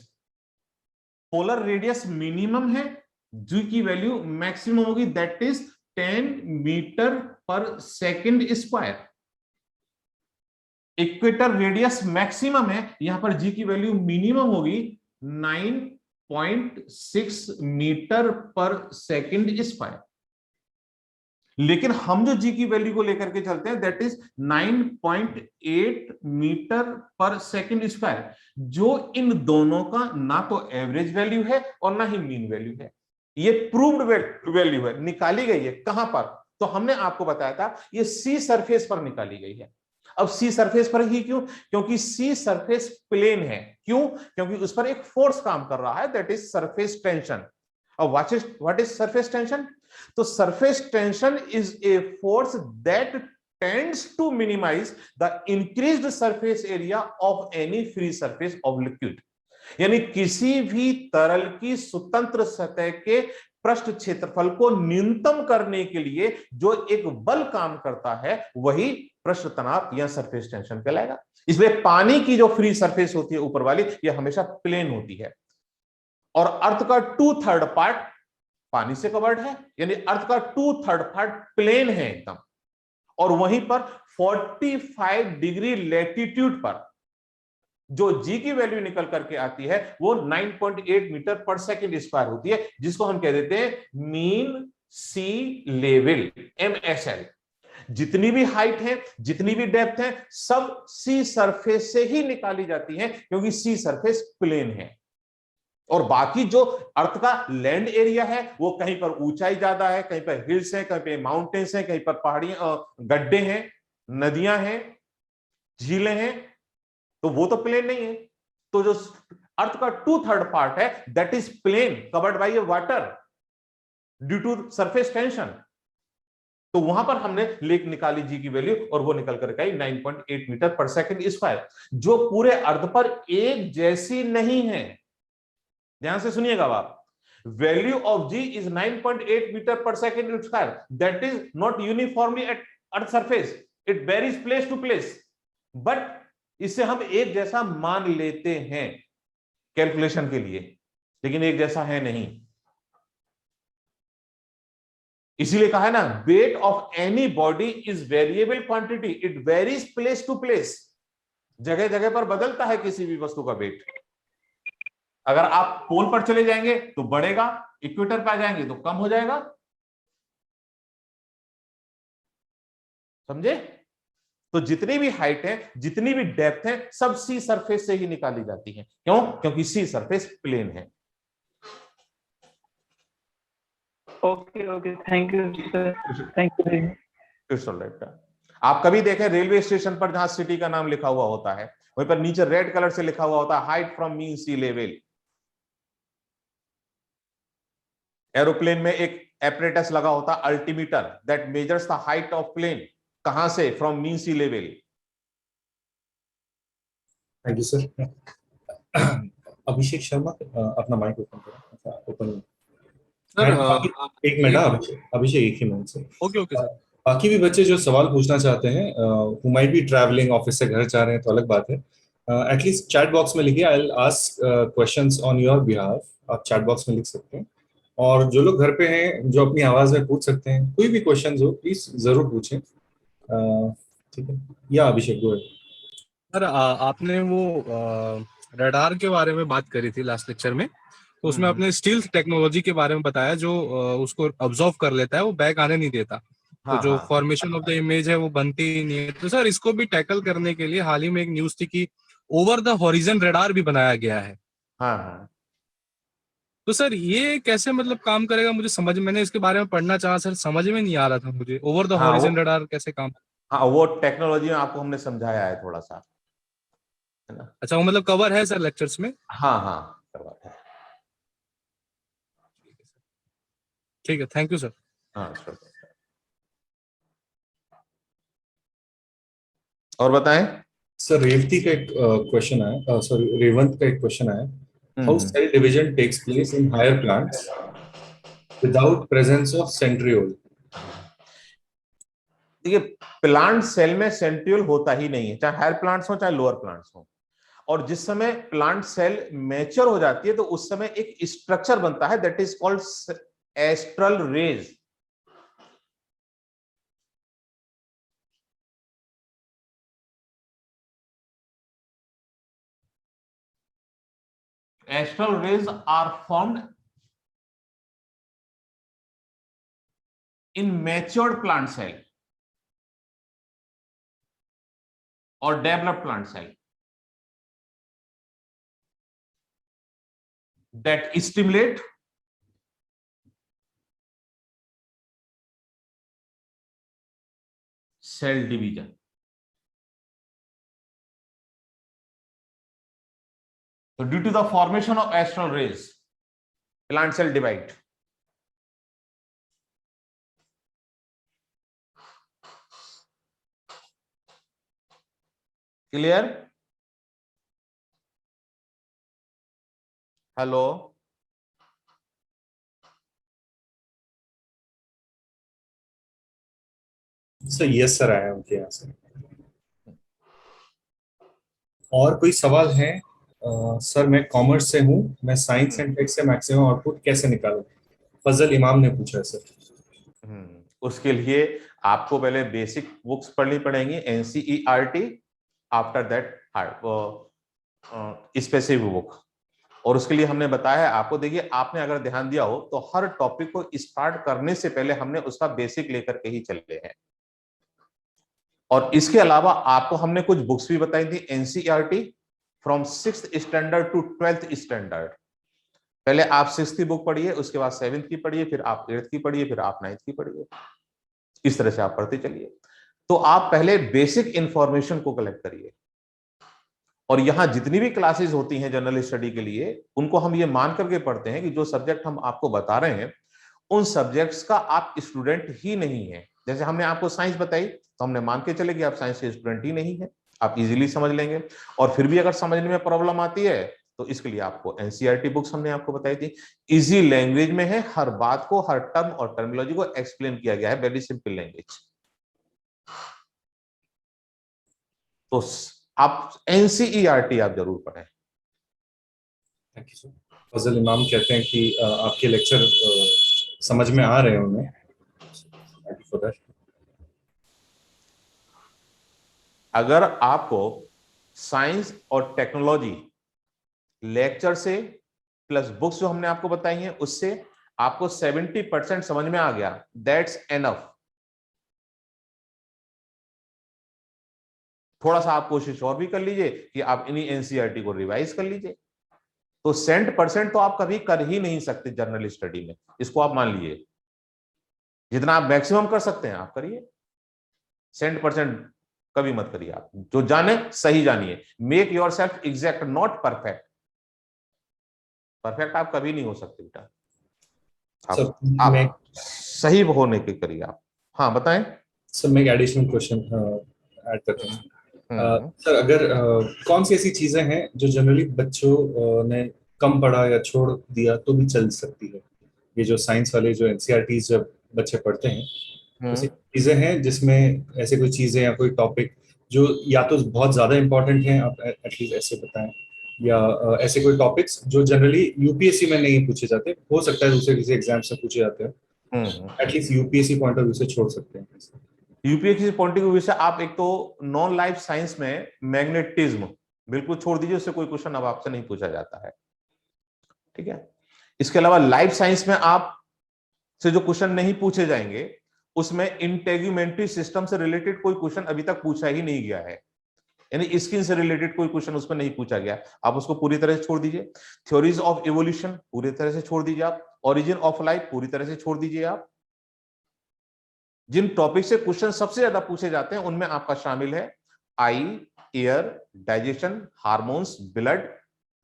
Polar radius minimum है, जी की वैल्यू मैक्सिमम होगी, that is 10 metre per second square. Equator radius maximum है, यहां पर जी की वैल्यू मिनिमम होगी 9.6 मीटर पर सेकंड स्क्वायर। लेकिन हम जो जी की वैल्यू को लेकर के चलते हैं that is 9.8 metre per second square, जो इन दोनों का ना तो एवरेज वैल्यू है और ना ही मीन वैल्यू है। ये प्रूव्ड वैल्यू है, निकाली गई है कहां पर? तो हमने आपको बताया था ये सी सरफेस पर निकाली गई है। अब सी सरफेस पर ही क्यों? क्योंकि सी सरफेस प्लेन है। क्यों? क्योंकि उस पर एक फोर्स काम कर रहा है, दैट इज सरफेस टेंशन। अब व्हाट इज सरफेस टेंशन? तो surface tension is a force that tends to minimise the increased surface area of any free surface of liquid. यानी किसी भी तरल की स्वतंत्र सतह के पृष्ठ क्षेत्रफल को न्यूनतम करने के लिए जो एक बल काम करता है वही पृष्ठ तनाव या सरफेस टेंशन कहलाएगा। इसलिए पानी की जो फ्री सरफेस होती है ऊपर वाली, यह हमेशा प्लेन होती है, और अर्थ का 2/3 पार्ट पानी से कवर्ड है, यानी अर्थ का 2/3 पार्ट प्लेन है एकदम। और वहीं पर 45 डिग्री लैटिट्यूड पर जो जी की वैल्यू निकल करके आती है वो 9.8 मीटर पर सेकंड स्क्वायर होती है, जिसको हम कह देते हैं मीन सी लेवल, MSL। जितनी भी हाइट है, जितनी भी डेप्थ है, सब सी सरफेस से ही निकाली जाती है, क्योंकि सी सरफेस प्लेन है। और बाकी जो अर्थ का लैंड एरिया है वो कहीं पर ऊंचाई ज्यादा है, कहीं पर हिल्स है, कहीं पर माउंटेन्स है, कहीं पर पहाड़ियां, गड्ढे हैं, नदियां हैं, झीलें हैं, तो वो तो प्लेन नहीं है। तो जो अर्थ का 2/3 पार्ट है that is plane, covered by water due to surface tension. तो वहां पर हमने लेक निकाली जी की वैल्यू, और वो निकल कर आई 9.8 मीटर पर सेकंड स्क्वायर, जो पूरे अर्थ पर एक जैसी नहीं है। ध्यान से सुनिएगा आप, value of G is 9.8 metre per second square, that is not uniformly at earth surface, it varies place to place, but इसे हम एक जैसा मान लेते हैं कैलकुलेशन के लिए, लेकिन एक जैसा है नहीं। इसीलिए कहा है ना, weight of any body is variable quantity, it varies place to place. जगह जगह पर बदलता है किसी भी वस्तु का वेट। अगर आप पोल पर चले जाएंगे तो बढ़ेगा, इक्वेटर पे आ जाएंगे तो कम हो जाएगा। समझे? तो जितनी भी हाइट है, जितनी भी डेप्थ है, सब सी सरफेस से ही निकाली जाती है। क्यों? क्योंकि सी सरफेस प्लेन है। Okay okay, thank you sir, thank you very much. आप कभी देखें रेलवे स्टेशन पर जहां सिटी का नाम लिखा हुआ होता है, वहीं पर नीचे रेड कलर से लिखा हुआ होता है height from mean sea level. Aeroplane में एक एपरेटस लगा होता है altimeter, that measures the height of plane. कहां से? From mean sea level. Thank you sir. Abhishek Sharma, अपना माइक ओपन करो। ओपन। सर एक मिनट, अभिषेक एक ही मिनट से। Okay okay sir. बाकी भी बच्चे जो सवाल पूछना चाहते हैं, who might be travelling, office से घर जा रहे हैं तो अलग बात है, एटलीस्ट चैट बॉक्स में लिखिए, I will ask questions on your behalf. आप चैट बॉक्स में लिख सकते हैं, और जो लोग घर पे हैं जो अपनी आवाज में पूछ सकते हैं, कोई भी क्वेश्चंस हो प्लीज जरूर पूछें। ठीक है, या अभिषेक गो अहेड। सर आपने वो रडार के बारे में बात करी थी लास्ट लेक्चर में, तो उसमें आपने स्टील्थ टेक्नोलॉजी के बारे में बताया, जो उसको ऑब्जर्व कर लेता है, वो बैक आने नहीं देता। तो जो फॉर्मेशन ऑफ द इमेज है वो बनती ही नहीं है। तो सर इसको भी टैकल करने के लिए हाल ही में एक न्यूज थी कि ओवर द हॉरिजन रडार भी बनाया गया है। हाँ। तो सर ये कैसे मतलब काम करेगा? मुझे समझ, मैंने इसके बारे में पढ़ना चाहा सर, समझ में नहीं आ रहा था मुझे ओवर द हॉरिजन रडार कैसे काम। हाँ, वो टेक्नोलॉजी में आपको हमने समझाया है थोड़ा सा, है ना? अच्छा, वो मतलब कवर है सर लेक्चर्स में? हाँ हाँ, कवर है। ठीक है, थैंक यू सर। हाँ sure। और बताएं। सर रेवती का एक क्वेश्चन आया, सॉरी रेवंत का एक क्वेश्चन आया, how cell division takes place in higher plants without presence of centriole. देखिए, प्लांट सेल में सेंट्रियोल होता ही नहीं है, चाहे हायर प्लांट्स हो चाहे लोअर प्लांट्स हो। और जिस समय प्लांट सेल मैच्योर हो जाती है तो उस समय एक स्ट्रक्चर बनता है, that is called astral rays. Astral rays are formed in matured plant cell or developed plant cell that stimulate cell division. So due to the formation of astral rays, plant cell divide. Clear? Hello? Sir yes sir आया उनके यहाँ से। और कोई सवाल है? सर मैं कॉमर्स से हूँ, मैं साइंस एंड टेक से मैक्सिमम आउटपुट कैसे निकालूं? फजल इमाम ने पूछा है सर। उसके लिए आपको पहले बेसिक बुक्स पढ़नी पड़ेंगी, NCERT, after that specific book. और उसके लिए हमने बताया है आपको, देखिए आपने अगर ध्यान दिया हो तो हर टॉपिक को स्टार्ट करने से पहले हमने उसका बेसिक लेकर के ही चले हैं। और इसके अलावा आपको हमने कुछ बुक्स भी बताई थी, NCERT from 6th standard to 12th standard. पहले आप 6th की बुक पढ़िए, उसके बाद 7th की पढ़िए, फिर आप 8th की पढ़िए, फिर आप 9th की पढ़िए। इस तरह से आप पढ़ते चलिए। तो आप पहले बेसिक इंफॉर्मेशन को कलेक्ट करिए। और यहां जितनी भी क्लासेस होती हैं जनरल स्टडी के लिए, उनको हम ये मान करके पढ़ते हैं कि जो सब्जेक्ट हम आपको बता रहे हैं उन सब्जेक्ट्स का आप स्टूडेंट ही नहीं है। जैसे हमने आपको साइंस बताई तो हमने मान के चले कि आप साइंस के स्टूडेंट ही नहीं है, आप इजीली समझ लेंगे। और फिर भी अगर समझने में प्रॉब्लम आती है तो इसके लिए आपको एनसीईआरटी बुक्स हमने आपको बताई थी, इजी लैंग्वेज में है, हर बात को, हर टर्म और टर्मिनोलॉजी को एक्सप्लेन किया गया है, वेरी सिंपल लैंग्वेज। तो आप एनसीईआरटी आप जरूर पढ़ें। Thank you sir. फजल इमाम कहते हैं कि आपके लेक्चर समझ में आ रहे हैं उन्हें। Thank you for that. अगर आपको साइंस और टेक्नोलॉजी लेक्चर से प्लस बुक्स जो हमने आपको बताई हैं उससे आपको 70% समझ में आ गया, दैट्स एनफ। थोड़ा सा आप कोशिश और भी कर लीजिए कि आप इन्हीं एनसीईआरटी को रिवाइज कर लीजिए, तो 100% तो आप कभी कर ही नहीं सकते जनरल स्टडी में, इसको आप मान लीजिए। जितना आप मैक्सिमम कर सकते हैं आप करिए, 100% कभी मत करिए। आप जो जाने सही जानिए, make your self exact not perfect. Perfect आप कभी नहीं हो सकते बेटा, आप सही होने के करिए आप। हाँ बताएं सर। मैं एक एडिशनल क्वेश्चन ऐड करता हूँ सर। अगर कौन सी ऐसी चीजें हैं जो जनरली बच्चों ने कम पढ़ा या छोड़ दिया तो भी चल सकती है? ये जो साइंस वाले जो एनसीईआरटी जब बच्चे पढ़ते हैं, ऐसी चीजें हैं जिसमें ऐसे कोई चीजें या कोई टॉपिक जो या तो बहुत ज्यादा इंपॉर्टेंट है, आप एटलीस्ट ऐसे बताएं, या ऐसे कोई टॉपिक्स जो जनरली यूपीएससी में नहीं पूछे जाते, हो सकता है दूसरे किसी एग्जाम से पूछे जाते हैं, at least UPSC point of view से छोड़ सकते हैं? यूपीएससी पॉइंट ऑफ व्यू से आप एक तो नॉन लाइफ साइंस में मैग्नेटिज्म बिल्कुल छोड़ दीजिए, उससे कोई क्वेश्चन अब आपसे नहीं पूछा जाता है, ठीक है। इसके अलावा लाइफ साइंस में आप से जो क्वेश्चन नहीं पूछे जाएंगे उसमें इंटेग्यूमेंट्री सिस्टम से रिलेटेड कोई क्वेश्चन अभी तक पूछा ही नहीं गया है, यानी स्किन से रिलेटेड कोई क्वेश्चन उसमें नहीं पूछा गया, आप उसको पूरी तरह से छोड़ दीजिए। थ्योरीज ऑफ इवोल्यूशन पूरी तरह से छोड़ दीजिए आप, ओरिजिन ऑफ लाइफ पूरी तरह से छोड़ दीजिए आप। जिन टॉपिक से क्वेश्चन सबसे ज्यादा पूछे जाते हैं उनमें आपका शामिल है eye, air, digestion, hormones, blood,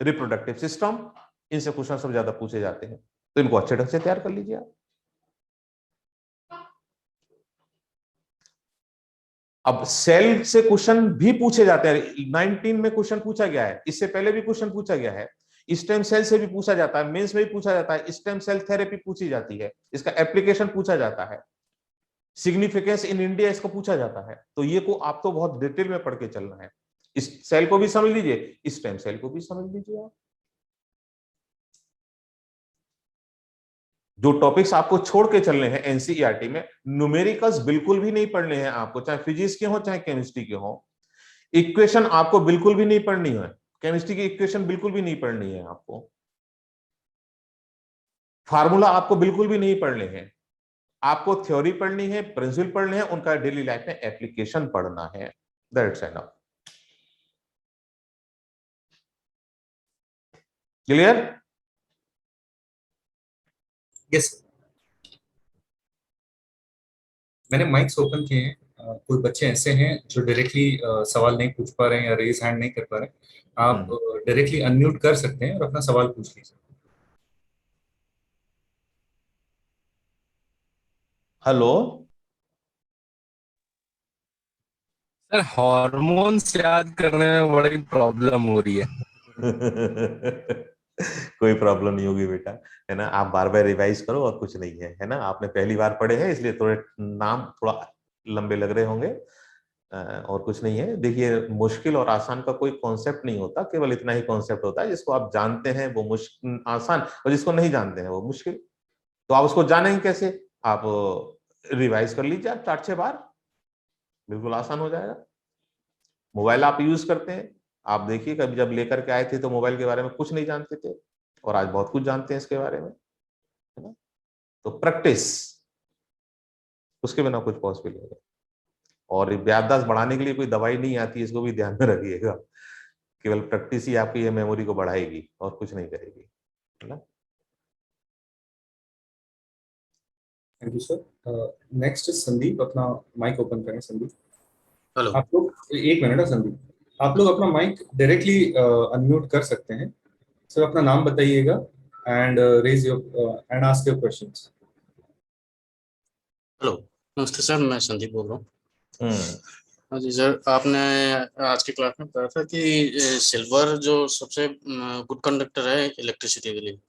reproductive system, इनसे क्वेश्चन सबसे ज्यादा पूछे जाते हैं, तो इनको अच्छे ढंग से तैयार कर लीजिए आप। अब सेल से क्वेश्चन भी पूछे जाते हैं, 19 में क्वेश्चन पूछा गया है, इससे पहले भी क्वेश्चन पूछा गया है, स्टेम सेल से भी पूछा जाता है, मेंस में भी पूछा जाता है, स्टेम सेल थेरेपी पूछी जाती है, इसका एप्लीकेशन पूछा जाता है, सिग्निफिकेंस इन इंडिया इसको पूछा जाता है। तो ये को आप तो बहुत डिटेल में पढ़ के चलना है, इस सेल को भी समझ लीजिए, स्टेम सेल को भी समझ लीजिए आप। जो टॉपिक्स आपको छोड़ के चलने हैं एनसीईआरटी में, न्यूमेरिकल्स बिल्कुल भी नहीं पढ़ने हैं आपको, चाहे फिजिक्स के हो चाहे केमिस्ट्री के हो। इक्वेशन आपको बिल्कुल भी नहीं पढ़नी है, केमिस्ट्री की इक्वेशन बिल्कुल भी नहीं पढ़नी है आपको, फार्मूला आपको बिल्कुल भी नहीं पढ़ने हैं, आपको थ्योरी पढ़नी है, प्रिंसिपल पढ़ने हैं, उनका डेली लाइफ में एप्लीकेशन पढ़ना है, दैट्स एनफ। क्लियर? यस। मैंने माइक्स ओपन किए हैं, कोई बच्चे ऐसे हैं जो डायरेक्टली सवाल नहीं पूछ पा रहे हैं या रेज हैंड नहीं कर पा रहे, आप डायरेक्टली अनम्यूट कर सकते हैं और अपना सवाल पूछ लीजिए। हेलो सर, हार्मोन्स याद करने में बड़ी प्रॉब्लम हो रही है। कोई प्रॉब्लम नहीं होगी बेटा, है ना, आप बार बार रिवाइज करो और कुछ नहीं है, है ना, आपने पहली बार पढ़े हैं इसलिए थोड़े नाम थोड़ा लंबे लग रहे होंगे, और कुछ नहीं है। देखिए, मुश्किल और आसान का कोई कॉन्सेप्ट नहीं होता, केवल इतना ही कॉन्सेप्ट होता है, जिसको आप जानते हैं वो मुश्किल आसान, और जिसको नहीं जानते हैं वो मुश्किल। तो आप उसको जानेंगे कैसे? आप रिवाइज कर लीजिए आप 4-6 बार, बिल्कुल आसान हो जाएगा। मोबाइल आप यूज करते हैं, आप देखिए कभी जब लेकर के आए थे तो मोबाइल के बारे में कुछ नहीं जानते थे, और आज बहुत कुछ जानते हैं इसके बारे में, है ना। तो प्रैक्टिस, उसके बिना कुछ पॉसिबल नहीं है। और याददाश्त बढ़ाने के लिए कोई दवाई नहीं आती, इसको भी ध्यान में रखिएगा, केवल प्रैक्टिस ही आपकी ये मेमोरी को बढ़ाएगी और कुछ नहीं करेगी, है ना। Thank you sir. Next Sandeep, अपना माइक ओपन करें संदीप। हेलो। आप लोग एक मिनट है संदीप, आप लोग अपना माइक डायरेक्टली अनम्यूट कर सकते हैं सर, अपना नाम बताइएगा and raise your and ask your questions. Hello, नमस्ते सर, मैं संदीप बोल रहा हूँ। हाँ जी सर, आपने आज की क्लास में बताया था कि सिल्वर जो सबसे गुड कंडक्टर है इलेक्ट्रिसिटी के लिए,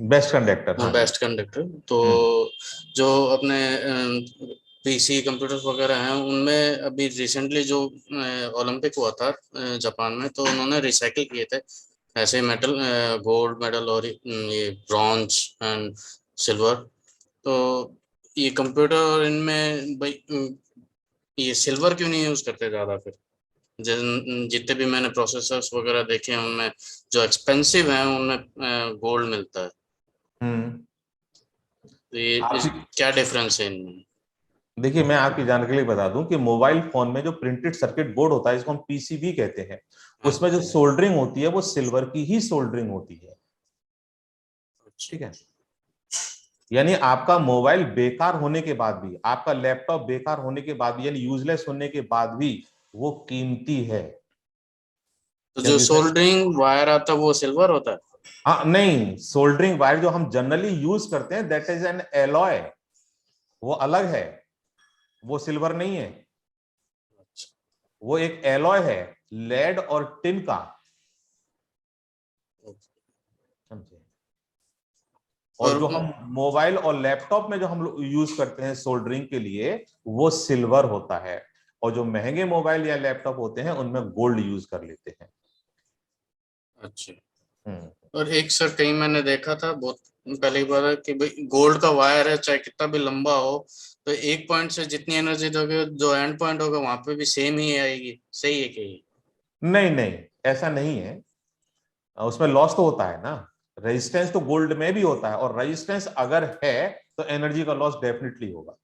बेस्ट कंडक्टर। हाँ, बेस्ट कंडक्टर। तो जो अपने पीसी कंप्यूटर वगैरह हैं उनमें अभी रिसेंटली जो ओलंपिक हुआ था जापान में, तो उन्होंने रिसाइकिल किए थे ऐसे मेटल, गोल्ड मेडल और ये ब्रॉन्ज एंड सिल्वर। तो ये कंप्यूटर और इनमें भाई ये सिल्वर क्यों नहीं यूज करते ज्यादा फिर? जितने भी मैंने प्रोसेसर्स वगैरह देखे हैं उनमें जो एक्सपेंसिव हैं उनमें गोल्ड मिलता है। तो ये क्या डिफरेंस है इनमें? देखिए, मैं आपकी जानकारी के लिए बता दूं कि मोबाइल फोन में जो प्रिंटेड सर्किट बोर्ड होता है, इसको हम पीसीबी कहते हैं, उसमें जो सोल्डरिंग होती है वो सिल्वर की ही सोल्डरिंग होती है। ठीक है, यानी आपका मोबाइल बेकार होने के बाद भी, आपका लैपटॉप बेकार होने के बाद भी, यानी यूजलेस होने के बाद भी वो कीमती है। तो जो सोल्डरिंग वायर आता है वो सिल्वर होता है? हाँ, नहीं, सोल्डरिंग वायर जो हम जनरली यूज करते हैं दैट इज एन एलॉय, वो अलग है, वो सिल्वर नहीं है, वो एक एलॉय है लेड और टिन का, समझे। और जो हम मोबाइल और लैपटॉप में जो हम लोग यूज करते हैं सोल्डरिंग के लिए वो सिल्वर होता है, और जो महंगे मोबाइल या लैपटॉप होते हैं उनमें गोल्ड यूज कर लेते हैं। अच्छा। और एक सर कहीं मैंने देखा था बहुत पहले की बात है कि भाई गोल्ड का वायर है चाहे कितना भी लंबा हो तो एक पॉइंट से जितनी एनर्जी दोगे जो एंड पॉइंट होगा वहां पे भी सेम ही आएगी, सही है क्या? नहीं नहीं, ऐसा नहीं है, उसमें लॉस तो होता है ना, रेजिस्टेंस तो गोल्ड में भी होता है, और रेजिस्टेंस अगर है तो एनर्जी का लॉस डेफिनेटली होगा।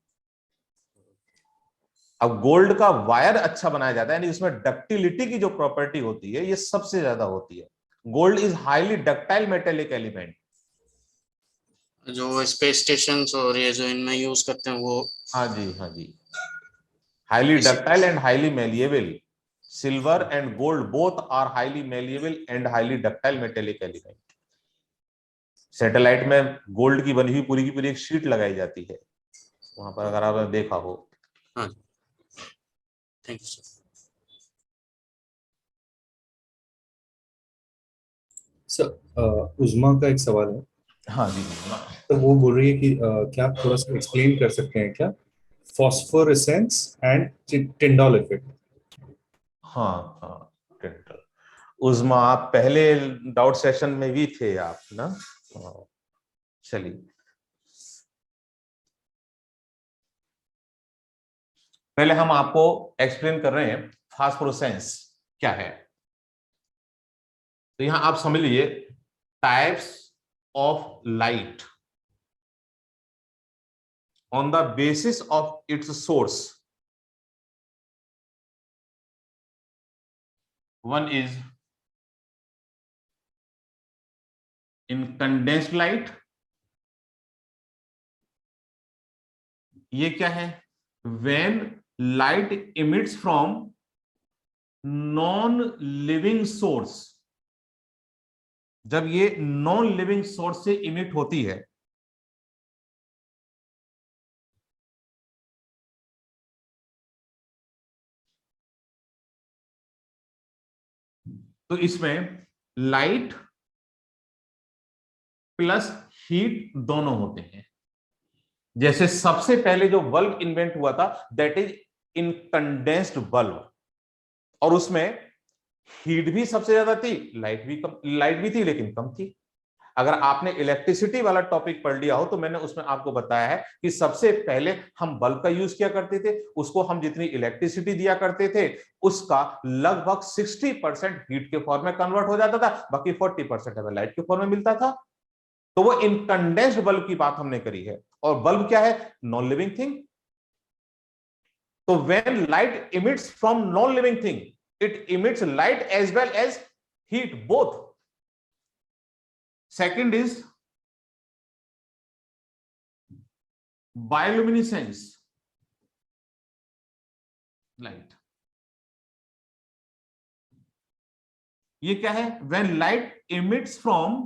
अब गोल्ड का वायर अच्छा बनाया जाता है, यानी उसमें डक्टिलिटी की जो प्रॉपर्टी होती है ये सबसे ज्यादा होती है। Gold is highly ductile metallic element. जो स्पेस स्टेशन और ये जो इनमें यूज करते हैं वो, हाँ जी, हाँ जी, highly ductile and highly malleable. Silver and gold both are highly malleable and highly ductile metallic element. Satellite में गोल्ड की बनी हुई पूरी की पूरी एक शीट लगाई जाती है वहां पर, अगर आपने देखा हो। हाँ, थैंक यू सर। सर उज़मा का एक सवाल है। हाँ जी, तो वो बोल रही है कि क्या आप थोड़ा सा एक्सप्लेन कर सकते हैं क्या फॉस्फोरेसेंस एंड टिंडॉल इफेक्ट? हाँ हाँ, टिंडॉल। उज़मा आप पहले डाउट सेशन में भी थे आप ना? चलिए, पहले हम आपको एक्सप्लेन कर रहे हैं फास्फोरेसेंस क्या है। तो यहां आप समझ लीजिए types of light on the basis of its source. One is incandescent light, ये क्या है? when light emits from non living source, जब ये नॉन लिविंग सोर्स से इमिट होती है तो इसमें लाइट प्लस हीट दोनों होते हैं। जैसे सबसे पहले जो बल्ब इन्वेंट हुआ था दैट इज इनकंडेंस्ड बल्ब, और उसमें हीट भी सबसे ज्यादा थी, लाइट भी थी लेकिन कम थी। अगर आपने इलेक्ट्रिसिटी वाला टॉपिक पढ़ लिया हो तो मैंने उसमें आपको बताया है कि सबसे पहले हम बल्ब का यूज किया करते थे, उसको हम जितनी इलेक्ट्रिसिटी दिया करते थे उसका लगभग 60% हीट के फॉर्म में कन्वर्ट हो जाता था, बाकी 40% हमें लाइट के फॉर्म में मिलता था। तो वो इनकंडेंस्ड बल्ब की बात हमने करी है, और बल्ब क्या है? Non living thing. तो when light emits from non living thing it emits light as well as heat both. Second is bioluminescence light. ये क्या है? when light emits from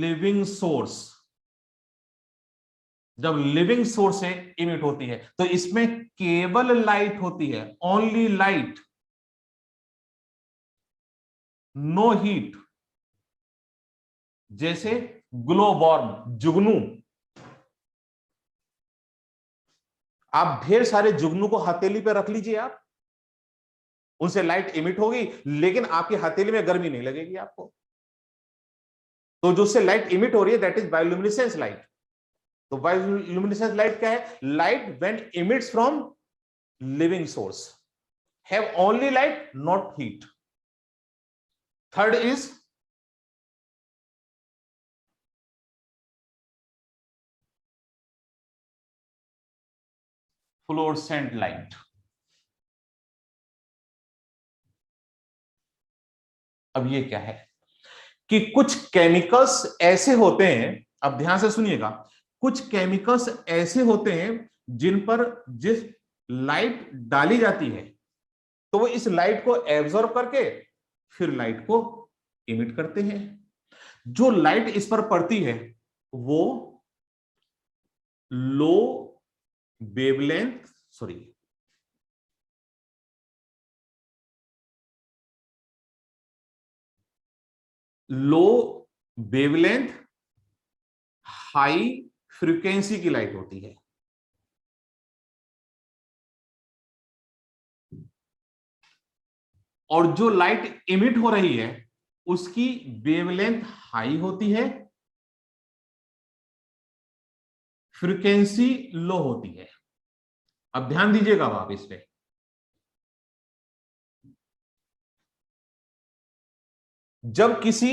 living source, जब लिविंग सोर्स से इमिट होती है तो इसमें केवल लाइट होती है, ओनली लाइट, नो हीट। जैसे ग्लोबॉर्म, जुगनू, आप ढेर सारे जुगनू को हथेली पे रख लीजिए, आप उनसे लाइट इमिट होगी लेकिन आपकी हथेली में गर्मी नहीं लगेगी आपको। तो जो उससे लाइट इमिट हो रही है दैट इज बायोल्यूमिनेसेंस लाइट। तो बायोल्यूमिनेसेंस लाइट क्या है? Light when emits from living source, have only light, not heat. Third is fluorescent light. अब ये क्या है कि कुछ केमिकल्स ऐसे होते हैं, अब ध्यान से सुनिएगा, कुछ केमिकल्स ऐसे होते हैं जिन पर जिस लाइट डाली जाती है तो वो इस लाइट को एब्जॉर्ब करके फिर लाइट को इमिट करते हैं। जो लाइट इस पर पड़ती है वो लो वेवलेंथ हाई फ्रीक्वेंसी की लाइट होती है। और जो लाइट इमिट हो रही है उसकी वेवलेंथ हाई होती है, फ्रीक्वेंसी लो होती है। अब ध्यान दीजिएगा आप इस पे, जब किसी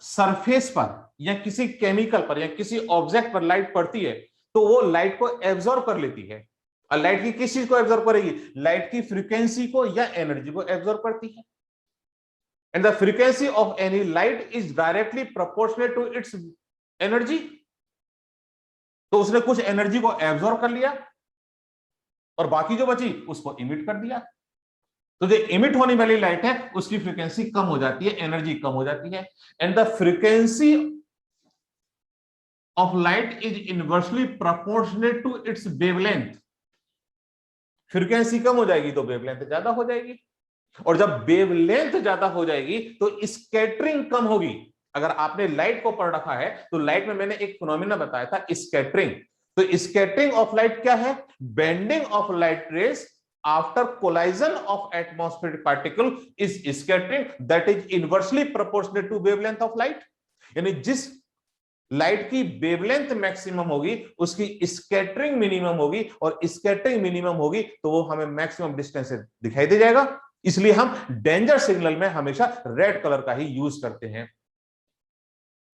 सरफेस पर या किसी केमिकल पर या किसी ऑब्जेक्ट पर लाइट पड़ती है तो वो लाइट को एब्जॉर्ब कर लेती है। और लाइट की किस चीज को एब्जॉर्ब करेगी? लाइट की फ्रीक्वेंसी को या एनर्जी को एब्जॉर्ब करती है। And the frequency of any light is directly proportional to its energy. तो उसने कुछ एनर्जी को एब्जॉर्ब कर लिया और बाकी जो बची उसको इमिट कर दिया। तो जो इमिट होने वाली लाइट है उसकी फ्रीक्वेंसी कम हो जाती है, एनर्जी कम हो जाती है। And the frequency of light is inversely proportional to its wavelength. Frequency कम हो जाएगी तो वेवलेंथ ज्यादा हो जाएगी, और जब वेवलेंथ ज्यादा हो जाएगी तो स्कैटरिंग कम होगी। अगर आपने लाइट को पढ़ रखा है तो लाइट में मैंने एक फिनोमेना बताया था, स्कैटरिंग। तो स्कैटरिंग ऑफ लाइट क्या है? Bending of light rays after collision of atmospheric particle is scattering that is inversely proportional to wavelength of light. यानी जिस लाइट की वेवलेंथ मैक्सिमम होगी उसकी स्कैटरिंग मिनिमम होगी, और स्कैटरिंग मिनिमम होगी तो वो हमें मैक्सिमम डिस्टेंस से दिखाई दे जाएगा। इसलिए हम डेंजर सिग्नल में हमेशा रेड कलर का ही यूज करते हैं।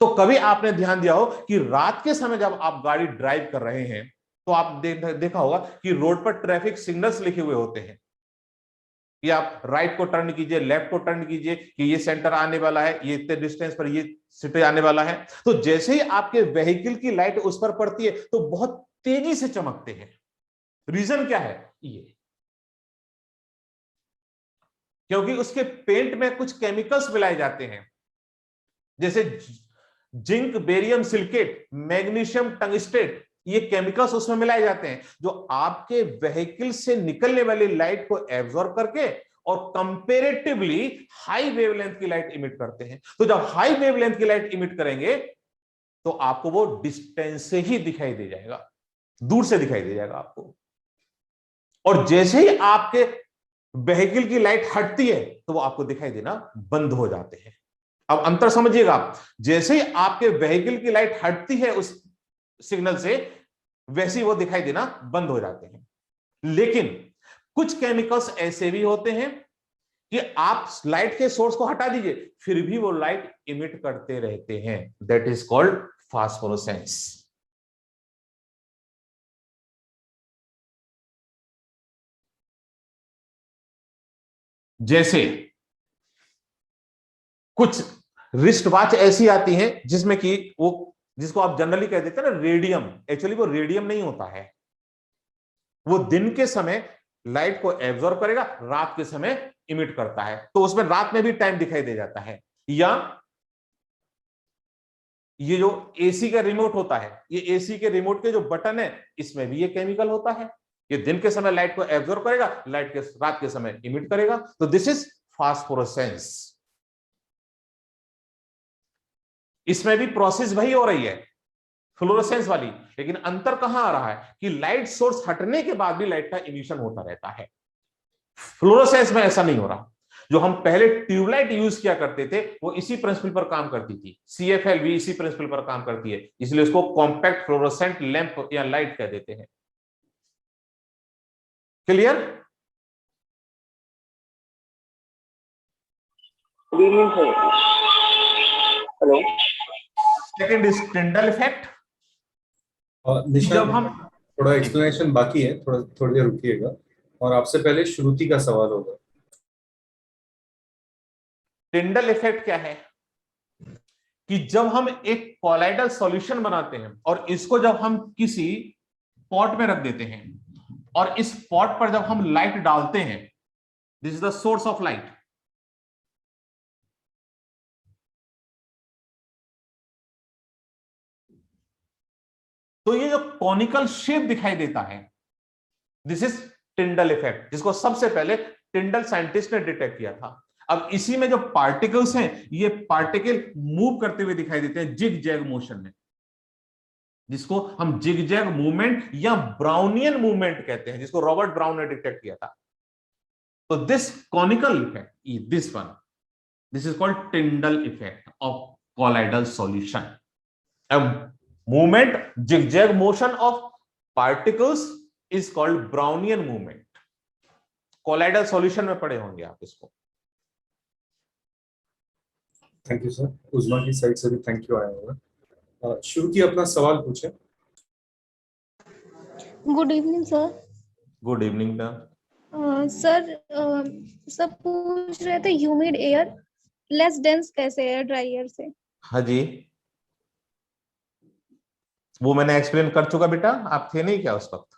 तो कभी आपने ध्यान दिया हो कि रात के समय जब आप गाड़ी ड्राइव कर रहे हैं तो आप देखा होगा कि रोड पर ट्रैफिक सिग्नल्स लिखे हुए होते हैं कि आप राइट को टर्न कीजिए, लेफ्ट को टर्न कीजिए, कि ये सेंटर आने वाला है, ये इतने डिस्टेंस पर ये सिटी आने वाला है। तो जैसे ही आपके व्हीकल की लाइट उस पर पड़ती है तो बहुत तेजी से चमकते हैं। रीजन क्या है? ये क्योंकि उसके पेंट में कुछ केमिकल्स मिलाए जाते हैं, जैसे zinc, barium silicate, magnesium tungstate, ये केमिकल्स उसमें मिलाए जाते हैं जो आपके व्हीकल से निकलने वाली लाइट को एब्जॉर्ब करके और कंपैरेटिवली हाई वेवलेंथ की लाइट इमिट करते हैं। तो जब हाई वेवलेंथ की लाइट इमिट करेंगे तो आपको वो डिस्टेंस से ही दिखाई दे जाएगा, दूर से दिखाई दे जाएगा आपको। और जैसे ही आपके व्हीकल की लाइट हटती है तो वो आपको दिखाई देना बंद हो जाते हैं। अब अंतर समझिएगा आप, जैसे ही आपके व्हीकल की लाइट हटती है उस सिग्नल से वैसे ही वो दिखाई देना बंद हो जाते हैं। लेकिन कुछ केमिकल्स ऐसे भी होते हैं कि आप लाइट के सोर्स को हटा दीजिए फिर भी वो लाइट इमिट करते रहते हैं। That is called phosphorescence. जैसे कुछ रिस्ट वॉच ऐसी आती हैं जिसमें कि वो, जिसको आप जनरली कह देते हैं ना रेडियम, एक्चुअली वो रेडियम नहीं होता है। वो दिन के समय लाइट को एब्जॉर्ब करेगा, रात के समय इमिट करता है, तो उसमें रात में भी टाइम दिखाई दे जाता है। या ये जो एसी का रिमोट होता है, ये एसी के रिमोट के जो बटन है इसमें भी ये केमिकल होता है। ये दिन के समय लाइट को एब्जॉर्ब करेगा, रात के समय इमिट करेगा। तो दिस इज फास्फोरेसेंस। इसमें भी प्रोसेस वही हो रही है, फ्लोरोसेंस वाली, लेकिन अंतर कहां आ रहा है कि लाइट सोर्स हटने के बाद भी लाइट का इमिशन होता रहता है। फ्लोरोसेंस में ऐसा नहीं हो रहा। जो हम पहले ट्यूबलाइट यूज किया करते थे वो इसी प्रिंसिपल पर काम करती थी, CFL भी इसी प्रिंसिपल पर काम करती है, इसलिए उसको कॉम्पैक्ट फ्लोरोसेंट लैंप या लाइट कह देते हैं। Clear? Hello. Second is Tyndall effect. Nishant, जब हम थोड़ा एक्सप्लेनेशन बाकी है, थोड़ी देर रुकिएगा, और आपसे पहले श्रुति का सवाल होगा। टिंडल इफेक्ट क्या है कि जब हम एक कोलाइडल सॉल्यूशन बनाते हैं और इसको जब हम किसी पॉट में रख देते हैं और इस पॉट पर जब हम लाइट डालते हैं, this is the source of light, तो ये जो कॉनिकल शेप दिखाई देता है, दिस इज टिंडल इफेक्ट, जिसको सबसे पहले टिंडल साइंटिस्ट ने डिटेक्ट किया था। अब इसी में जो पार्टिकल्स हैं, ये पार्टिकल मूव करते हुए दिखाई देते हैं जिग जैग मोशन में, जिसको हम जिग जैग मूवमेंट या ब्राउनियन मूवमेंट कहते हैं, जिसको रॉबर्ट ब्राउन ने डिटेक्ट किया था। तो this conical effect, this one, this is called Tyndall effect of colloidal solution. Movement, zigzag motion of particles is called Brownian movement. Colloidal solution में पढ़े होंगे आप इसको। Thank you sir. उज्मा की साइड से भी थैंक यू आया होगा। श्रुति अपना सवाल पूछे। Good evening sir. Good evening ma'am. Sir सब पूछ रहे थे ह्यूमिड एयर लेस डेंस कैसे है ड्राई एयर से? हाँ जी, वो मैंने एक्सप्लेन कर चुका बेटा, आप थे नहीं क्या उस वक्त?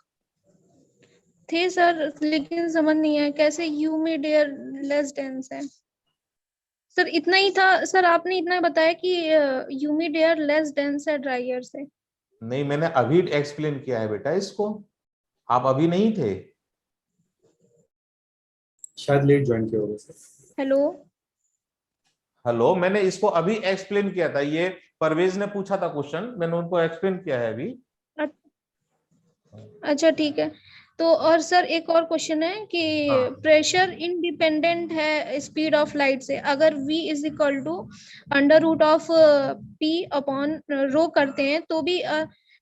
थे सर, लेकिन समझ नहीं आया कैसे ह्यूमिड एयर लेस डेंस है। सर इतना ही था सर, आपने इतना बताया कि ह्यूमिड एयर लेस डेंस है ड्राई एयर से। नहीं, मैंने अभी एक्सप्लेन किया है बेटा इसको, आप अभी नहीं थे, शायद लेट ज्वाइन किया होगा सर। हेलो, मैंने इसको अभी एक्सप्लेन किया था, ये परवेज ने पूछा था क्वेश्चन, मैंने उनको एक्सप्लेन किया है अभी। अच्छा ठीक है। तो और सर एक और क्वेश्चन है कि प्रेशर इंडिपेंडेंट है स्पीड ऑफ लाइट से, अगर v is equal to under root of p upon rho करते हैं तो भी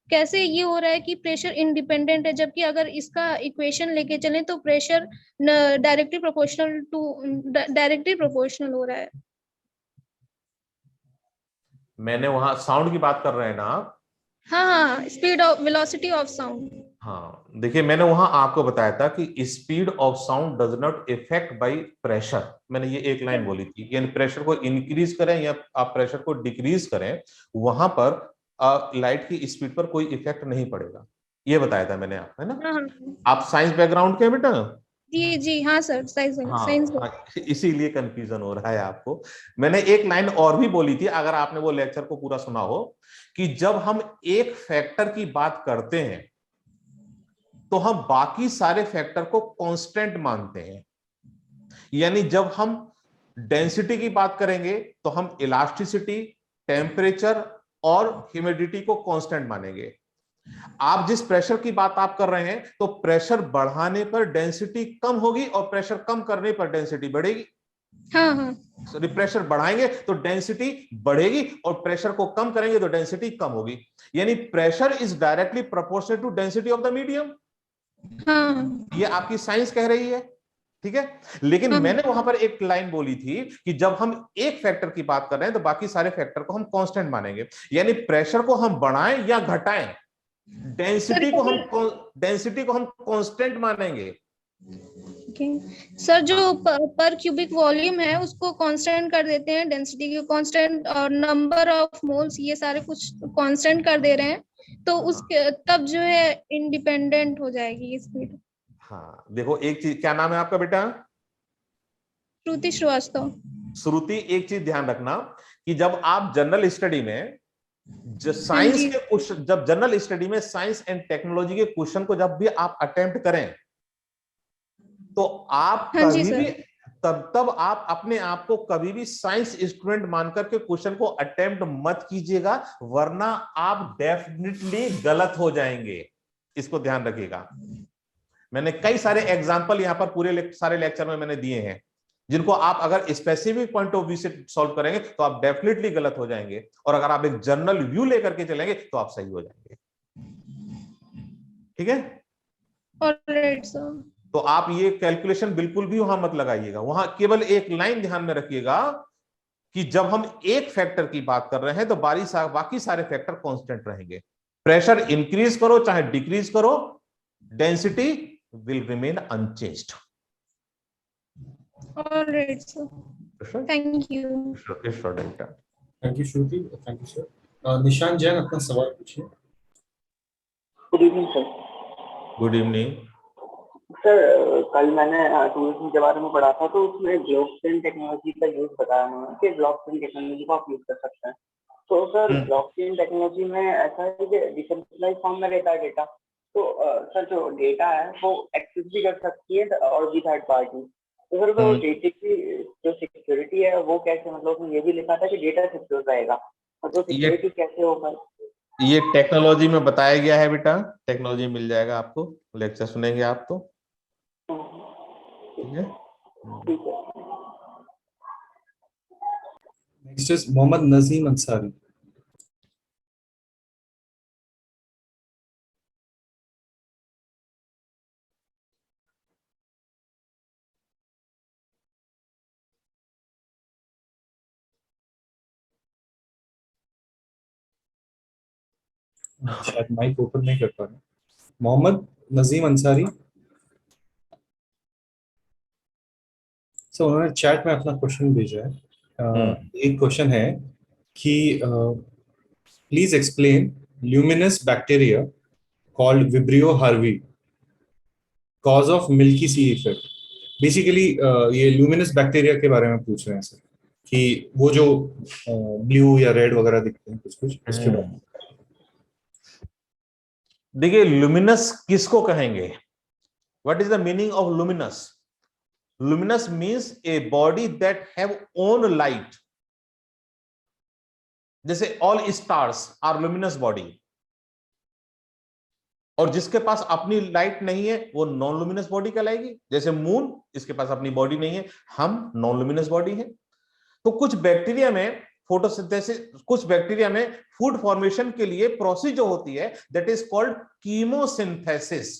कैसे ये हो रहा है कि प्रेशर इंडिपेंडेंट है, जबकि अगर इसका इक्वेशन लेके चलें तो प्रेशर डायरेक्टली प्रोपोर्शनल हो रहा है। मैंने वहां साउंड की बात कर रहे हैं ना आप? हाँ, speed of velocity of sound. हाँ देखिए, मैंने वहां आपको बताया था कि speed of sound does not effect by pressure, मैंने ये एक लाइन बोली थी, यानी प्रेशर को इंक्रीज करें या आप प्रेशर को डिक्रीज करें, वहां पर लाइट की स्पीड पर कोई इफेक्ट नहीं पड़ेगा, ये बताया था मैंने आपको, है ना? हाँ। आप साइंस बैकग्राउंड के बेटा? जी जी हाँ सर, साइंस इसीलिए कंफ्यूजन हो रहा है आपको। मैंने एक लाइन और भी बोली थी, अगर आपने वो लेक्चर को पूरा सुना हो, कि जब हम एक फैक्टर की बात करते हैं तो हम बाकी सारे फैक्टर को कांस्टेंट मानते हैं, यानी जब हम डेंसिटी की बात करेंगे तो हम इलास्टिसिटी, टेम्परेचर और ह्यूमिडिटी को कांस्टेंट मानेंगे। आप जिस प्रेशर की बात आप कर रहे हैं, तो प्रेशर बढ़ाने पर डेंसिटी कम होगी और प्रेशर कम करने पर डेंसिटी बढ़ेगी। हाँ। सॉरी, प्रेशर बढ़ाएंगे तो डेंसिटी बढ़ेगी और प्रेशर को कम करेंगे तो डेंसिटी कम होगी, यानी pressure is directly proportional to density of the medium. हाँ। ये आपकी साइंस कह रही है, ठीक है? लेकिन मैंने वहां पर एक लाइन बोली थी कि जब हम एक फैक्टर की बात कर रहे हैं तो बाकी सारे फैक्टर को हम कांस्टेंट मानेंगे, यानी प्रेशर को हम बढ़ाएं या घटाएं, डेंसिटी को हम कांस्टेंट मानेंगे। सर जो पर क्यूबिक वॉल्यूम है उसको कांस्टेंट कर देते हैं, डेंसिटी की कांस्टेंट और नंबर ऑफ मोल्स ये सारे कुछ कांस्टेंट कर दे रहे हैं, तो उसके तब जो है इंडिपेंडेंट हो जाएगी स्पीड। हाँ देखो, एक चीज, क्या नाम है आपका बेटा? श्रुति श्रीवास्तव। श्रुति, एक चीज ध्यान रखना कि जब आप जनरल स्टडी में साइंस के क्वेश्चन, जब जनरल स्टडी में साइंस एंड टेक्नोलॉजी के क्वेश्चन को जब भी आप अटेम्प्ट करें तो आप कभी भी तब आप अपने आप को कभी भी साइंस स्टूडेंट मानकर के क्वेश्चन को अटेम्प्ट मत कीजिएगा, वरना आप डेफिनेटली गलत हो जाएंगे, इसको ध्यान रखिएगा। मैंने कई सारे एग्जांपल यहां पर पूरे सारे लेक्चर में मैंने दिए हैं, जिनको आप अगर स्पेसिफिक पॉइंट ऑफ व्यू से सॉल्व करेंगे तो आप डेफिनेटली गलत हो जाएंगे, और अगर आप एक जनरल व्यू लेकर के चलेंगे तो आप सही हो जाएंगे। ठीक है? Alright sir. तो आप ये कैलकुलेशन बिल्कुल भी वहां मत लगाइएगा, वहां केवल एक लाइन ध्यान में रखिएगा कि जब हम एक फैक्टर की बात कर रहे हैं तो बाकी सारे फैक्टर कांस्टेंट रहेंगे। प्रेशर इंक्रीज करो चाहे डिक्रीज करो, density will remain unchanged. Alright, sir. Thank you. Thank you Shruti, thank you sir. निशान जैन अपना सवाल पूछिए। Good evening sir. Good evening sir, कल मैंने टूरिज्म के बारे में पढ़ा था, तो उसमें ब्लॉकचेन टेक्नोलॉजी का यूज बताया उन्होंने कि ब्लॉकचेन टेक्नोलॉजी को आप यूज कर सकते हैं। तो सर ब्लॉकचेन टेक्नोलॉजी में ऐसा है कि डिसेंट्रलाइज फॉर्म में रहता है डेटा, तो सर जो डेटा है वो एक्सेस भी कर सकती है और भी थर्ड पार्टी। तो सर वो डेटा की जो सिक्योरिटी है वो कैसे, मतलब उसमें ये भी लिखा था कि डेटा सिक्योर रहेगा, तो सिक्योरिटी कैसे होगा? ये टेक्नोलॉजी में बताया गया है बेटा, टेक्नोलॉजी मिल जाएगा आपको, लेक्चर सुनेंगे आप तो, ठीक है। Next is Mohammad Nazim Ansari. शायद माइक ओपन नहीं कर पा रहे। मोहम्मद नजीम अंसारी सर, उन्होंने चैट में अपना क्वेश्चन भेजा है। एक क्वेश्चन है कि please explain luminous bacteria called Vibrio harveyi cause of milky sea effect. Basically ये ल्यूमिनस बैक्टीरिया के बारे में पूछ रहे हैं सर, कि वो जो ब्लू या रेड वगैरह दिखते हैं कुछ कुछ, उसके बारे में। देखिए लुमिनस किसको कहेंगे, what is the meaning of luminous? Luminous means a body that have own light, जैसे all stars are luminous body, और जिसके पास अपनी लाइट नहीं है वो नॉन लुमिनस बॉडी कहलाएगी। जैसे मून, इसके पास अपनी बॉडी नहीं है, हम नॉन लुमिनस बॉडी है। तो कुछ बैक्टीरिया में फोटोसिंथेसिस, कुछ बैक्टीरिया में फूड फॉर्मेशन के लिए प्रोसेस जो होती है that is called chemosynthesis.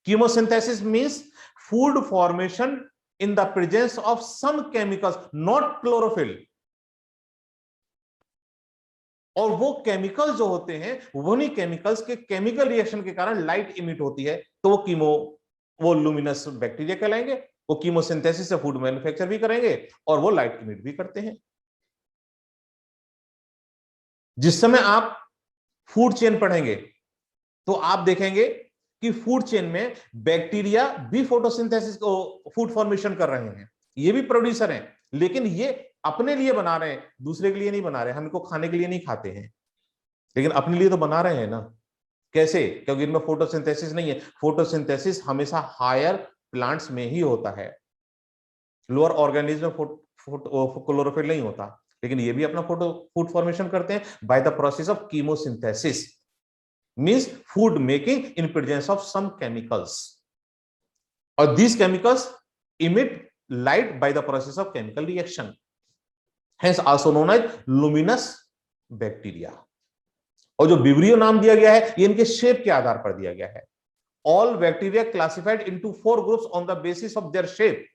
Chemosynthesis means food formation in the presence of some chemicals, not chlorophyll. और वो केमिकल्स जो होते हैं, वही केमिकल्स के केमिकल रिएक्शन के कारण लाइट इमिट होती है, तो वो लुमिनस बैक्टीरिया कहलाएंगे। वो कीमोसिंथेसिस से फूड मैन्युफैक्चर भी करेंगे और वो लाइट इमिट भी करते हैं। जिस समय आप फूड चेन पढ़ेंगे तो आप देखेंगे कि फूड चेन में बैक्टीरिया भी फोटोसिंथेसिस को, फूड फॉर्मेशन कर रहे हैं, ये भी प्रोड्यूसर हैं, लेकिन ये अपने लिए बना रहे हैं, दूसरे के लिए नहीं बना रहे। हम इनको खाने के लिए नहीं खाते हैं, लेकिन अपने लिए तो बना रहे हैं ना। कैसे? क्योंकि इनमें फोटोसिंथेसिस नहीं है। फोटोसिंथेसिस हमेशा हायर प्लांट्स में ही होता है, लोअर ऑर्गेनिज्म में क्लोरोफिल नहीं होता, लेकिन ये भी अपना फूड फॉर्मेशन करते हैं by the process of chemosynthesis, means food making in presence of some chemicals, और these chemicals emit light by the process of chemical reaction, hence also known as luminous bacteria। और जो विब्रियो नाम दिया गया है ये इनके शेप के आधार पर दिया गया है। All bacteria classified into 4 groups on the basis of their shape।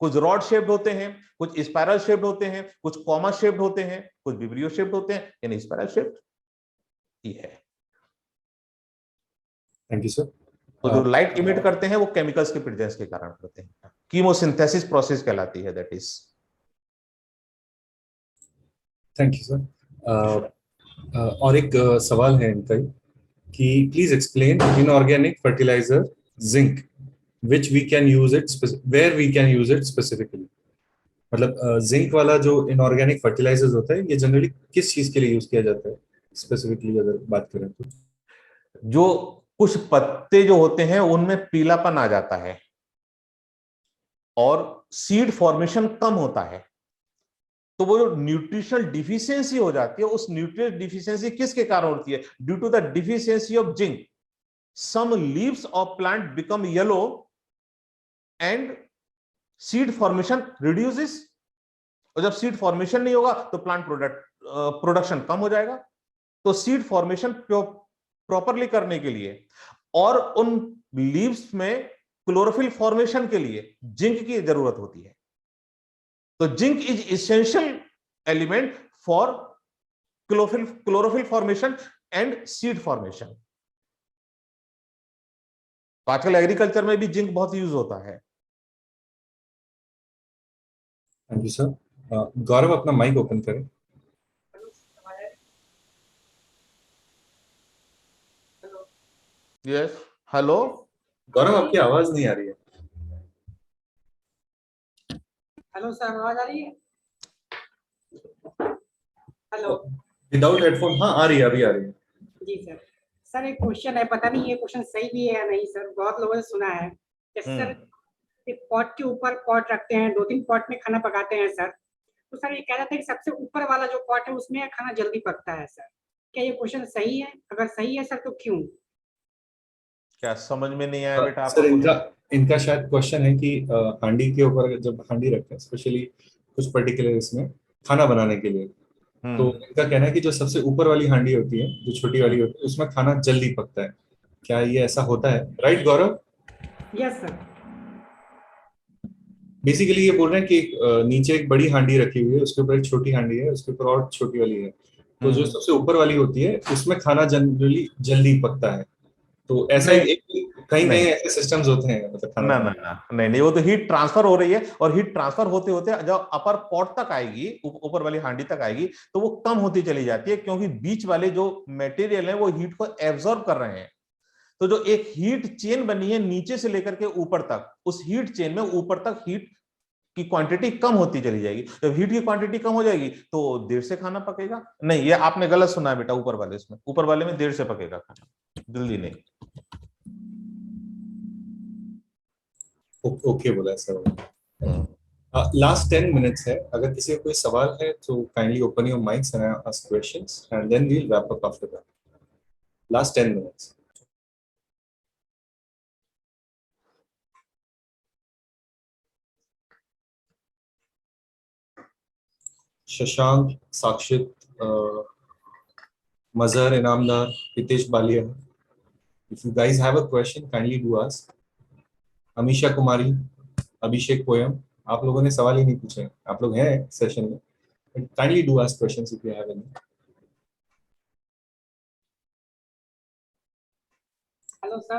कुछ रॉड शेप्ड होते हैं, कुछ स्पाइरल शेप्ड होते हैं, कुछ कॉमा शेप्ड होते हैं, कुछ विब्रियो शेप्ड होते हैं, यानी स्पाइरल शेप्ड ही है। Thank you sir. तो जो लाइट इमिट करते हैं वो केमिकल्स के प्रेजेंस के कारण करते हैं, कीमोसिंथेसिस प्रोसेस कहलाती है, that is. Thank you sir. और एक सवाल है इनका कि please explain inorganic fertiliser zinc which we can use it, where we can use it specifically। मतलब जिंक वाला जो इनऑर्गेनिक फर्टिलाइजर्स होता है ये जनरली किस चीज के लिए यूज किया जाता है स्पेसिफिकली, अगर बात करें तो? जो कुछ पत्ते जो होते हैं उनमें पीलापन आ जाता है और सीड फॉर्मेशन कम होता है, तो वो जो न्यूट्रिशनल डिफिशियंसी हो जाती है, उस न्यूट्रिएंट डिफिशियंसी किसके कारण होती है? Due to the deficiency of zinc some leaves of plant become yellow and seed formation reduces. और जब सीड फॉर्मेशन नहीं होगा तो प्लांट प्रोडक्शन कम हो जाएगा। तो सीड फॉर्मेशन प्रॉपरली करने के लिए और उन लीव्स में क्लोरोफिल फॉर्मेशन के लिए जिंक की जरूरत होती है। तो zinc is essential element for chlorophyll formation and seed formation. तो आजकल एग्रीकल्चर में भी जिंक बहुत यूज होता है। Thank you sir. गौरव अपना माइक ओपन करें। यस, हेलो गौरव, आपकी आवाज नहीं आ रही है। हेलो सर, आवाज आ रही है? Hello, without headphone? हाँ, आ रही है, अभी आ रही है। जी सर। सर एक क्वेश्चन है, पता नहीं ये क्वेश्चन सही भी है या नहीं सर, बहुत लोगों ने सुना है। जैसे सर एक पॉट के ऊपर पॉट रखते हैं, 2-3 पॉट में खाना पकाते हैं सर, तो सर ये कह रहा था कि सबसे ऊपर वाला जो पॉट है उसमें खाना जल्दी पकता है सर, क्या ये क्वेश्चन सही है? अगर सही है सर तो क्यों? क्या समझ में नहीं आया बेटा सर, आपको? इनका शायद क्वेश्चन है कि हांडी के ऊपर जब हांडी रखते हैं, स्पेशली कुछ पर्टिकुलर इसमें खाना बनाने के लिए, तो इनका कहना है कि जो सबसे ऊपर वाली हांडी होती है, जो छोटी वाली होती है, उसमें खाना जल्दी पकता है। क्या ये ऐसा होता है? Right Gaurav? Yes sir. Basically ये बोल रहे हैं कि नीचे एक बड़ी हांडी रखी हुई है, उसके ऊपर एक छोटी हांडी है, उसके ऊपर और छोटी वाली है, तो जो सबसे ऊपर वाली होती है उसमें खाना जनरली जल्दी पकता है। तो ऐसा ही कहीं कहीं ऐसे सिस्टम्स होते हैं, मतलब खाना नहीं, वो तो हीट ट्रांसफर हो रही है, और हीट ट्रांसफर होते होते जब अपर पॉट तक आएगी, ऊपर वाली हांडी तक आएगी, तो वो कम होती चली जाती है, क्योंकि बीच वाले जो मटेरियल है वो हीट को एब्जॉर्ब कर रहे हैं। तो जो एक हीट चेन बनी है नीचे से लेकर के ऊपर तक, उस हीट चेन में ऊपर तक हीट की क्वांटिटी कम होती चली जाएगी। जब हीट की क्वांटिटी कम हो जाएगी तो देर से खाना पकेगा। नहीं, ये आपने गलत सुना है बेटा, ऊपर वाले में देर से पकेगा खाना, जल्दी नहीं। ओके बोला सर। लास्ट 10 मिनट्स है, अगर किसी का कोई सवाल है तो kindly open your mics and ask questions and then we will wrap up after that. Last 10 minutes. Shashank, Sakshit, Mazhar Inamdar, Hitesh Baliya, if you guys have a question kindly do ask. Amisha Kumari, Abhishek Poyam, आप लोगों ने सवाल ही नहीं पूछे, आप लोग हैं सेशन में, but kindly do ask questions if you have any. Hello sir.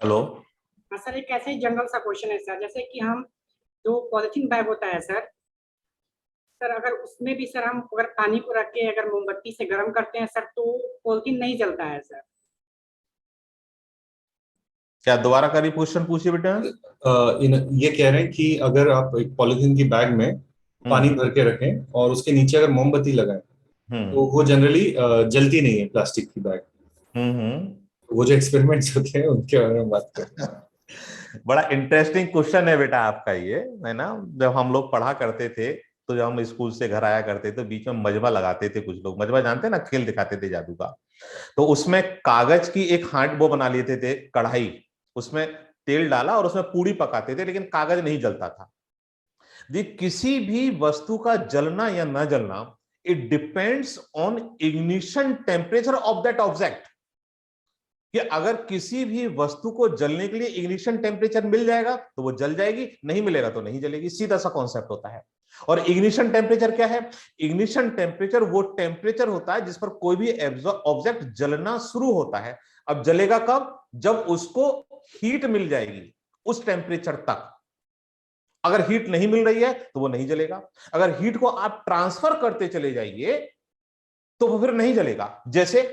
Hello. हाँ सर, एक ऐसे ही जनरल सा क्वेश्चन है सर, जैसे कि हम जो पॉलिथीन बैग होता है सर, अगर उसमें भी सर हम अगर पानी को रख के अगर मोमबत्ती से गर्म करते हैं सर, तो पॉलिथीन नहीं जलता है सर। क्या दोबारा करिए, क्वेश्चन पूछिए बेटा। ये कह रहे हैं कि अगर आप एक पॉलिथीन की बैग में पानी भर के रखें और उसके नीचे अगर मोमबत्ती लगाएं, तो वो जनरली जलती नहीं है, प्लास्टिक की बैग। वो जो एक्सपेरिमेंट्स होते हैं उनके बारे में बात करते हैं। बड़ा इंटरेस्टिंग क्वेश्चन है बेटा आपका ये, है ना। जब हम लोग पढ़ा करते थे, तो जब हम स्कूल से घर आया करते थे, बीच में मजबा लगाते थे कुछ लोग, मजबा जानते हैं ना, खेल दिखाते थे जादू का। तो उसमें कागज की एक हांड वो बना लेते थे, कढ़ाई, उसमें तेल डाला और उसमें पूड़ी पकाते थे, लेकिन कागज नहीं जलता था। किसी भी वस्तु का जलना या न जलना, it depends on ignition temperature of that object. कि अगर किसी भी वस्तु को जलने के लिए इग्निशन टेम्परेचर मिल जाएगा तो वो जल जाएगी, नहीं मिलेगा तो नहीं जलेगी, सीधा सा कॉन्सेप्ट होता है। और इग्निशन टेम्परेचर क्या है? इग्निशन टेम्परेचर वो टेम्परेचर होता है जिस पर कोई भी ऑब्जेक्ट जलना शुरू होता है। अब जलेगा कब? जब उसको हीट मिल जाएगी उस टेम्परेचर तक। अगर हीट नहीं मिल रही है तो वो नहीं जलेगा। अगर हीट को आप ट्रांसफर करते चले जाइए तो वो फिर नहीं जलेगा। जैसे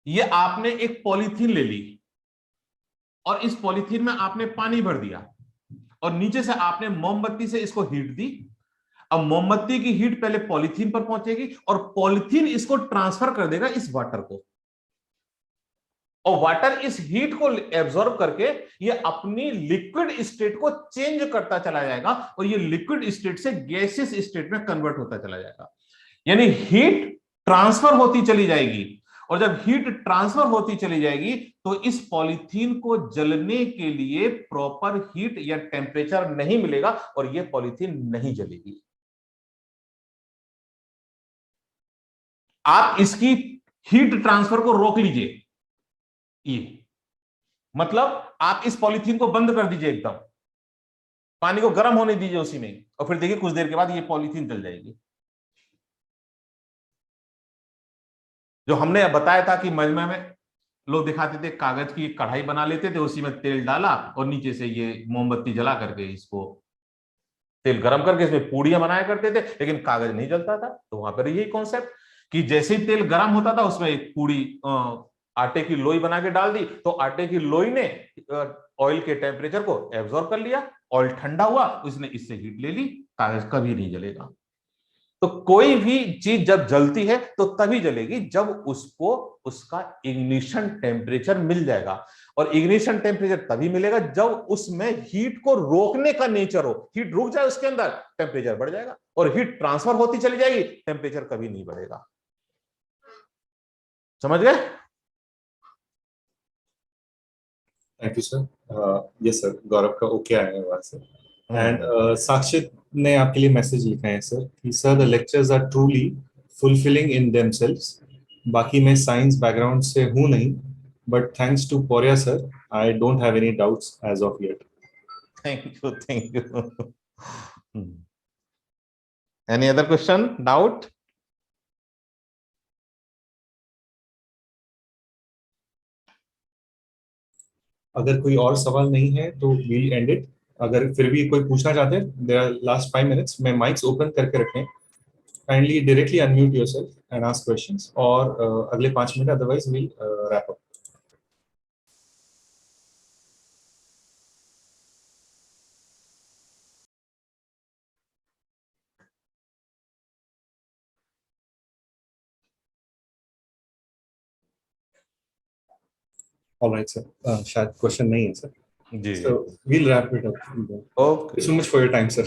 ये आपने एक पॉलीथीन ले ली और इस पॉलीथीन में आपने पानी भर दिया और नीचे से आपने मोमबत्ती से इसको हीट दी। अब मोमबत्ती की हीट पहले पॉलीथीन पर पहुंचेगी और पॉलीथीन इसको ट्रांसफर कर देगा इस वाटर को, और वाटर इस हीट को एब्जॉर्ब करके ये अपनी लिक्विड स्टेट को चेंज करता चला जाएगा और ये लिक्विड स्टेट से गैसियस स्टेट में कन्वर्ट होता चला जाएगा। यानी हीट ट्रांसफर होती चली जाएगी, और जब हीट ट्रांसफर होती चली जाएगी तो इस पॉलीथीन को जलने के लिए प्रॉपर हीट या टेम्परेचर नहीं मिलेगा और यह पॉलीथीन नहीं जलेगी। आप इसकी हीट ट्रांसफर को रोक लीजिए। ये मतलब आप इस पॉलीथीन को बंद कर दीजिए एकदम, पानी को गर्म होने दीजिए उसी में, और फिर देखिए कुछ देर के बाद ये पॉलीथीन जल जाएगी। जो हमने बताया था कि मजमा में लोग दिखाते थे, कागज की कढ़ाई बना लेते थे, उसी में तेल डाला और नीचे से ये मोमबत्ती जला करके इसको तेल गरम करके इसमें पूड़ियां बनाया करते थे, लेकिन कागज नहीं जलता था। तो वहां पर यही कॉन्सेप्ट कि जैसे ही तेल गर्म होता था उसमें एक पूड़ी आटे की लोई बना के डाल दी, तो आटे की लोई ने ऑयल के टेम्परेचर को एब्जॉर्ब कर लिया, ऑयल ठंडा हुआ, उसने इससे हीट ले ली, कागज कभी नहीं जलेगा। तो कोई भी चीज जब जलती है तो तभी जलेगी जब उसको उसका इग्निशन टेम्परेचर मिल जाएगा, और इग्निशन टेम्परेचर तभी मिलेगा जब उसमें हीट को रोकने का नेचर हो। हीट रुक जाए उसके अंदर, टेम्परेचर बढ़ जाएगा, और हीट ट्रांसफर होती चली जाएगी, टेम्परेचर कभी नहीं बढ़ेगा। समझ गए? Thank you sir. Yes sir, Gaurav का ओके आया है वहां से। एंड साक्षित ने आपके लिए मैसेज लिखा है सर कि sir the lectures are truly fulfilling in themselves. बाकी मैं साइंस बैकग्राउंड से हूं नहीं, but thanks to Paurya sir I don't have any doubts as of yet. Thank you. Any other question, doubt? अगर कोई और सवाल नहीं है तो वील एंड इट। अगर फिर भी कोई पूछना चाहते हैं, देयर आर लास्ट 5 मिनट्स में माइक्स ओपन करके रखें, kindly directly unmute yourself and ask questions, और अगले 5 minute otherwise we'll wrap up. Alright sir, शायद क्वेश्चन नहीं है सर, जी, so we'll wrap it up. Okay, Thank you so much for your time, sir.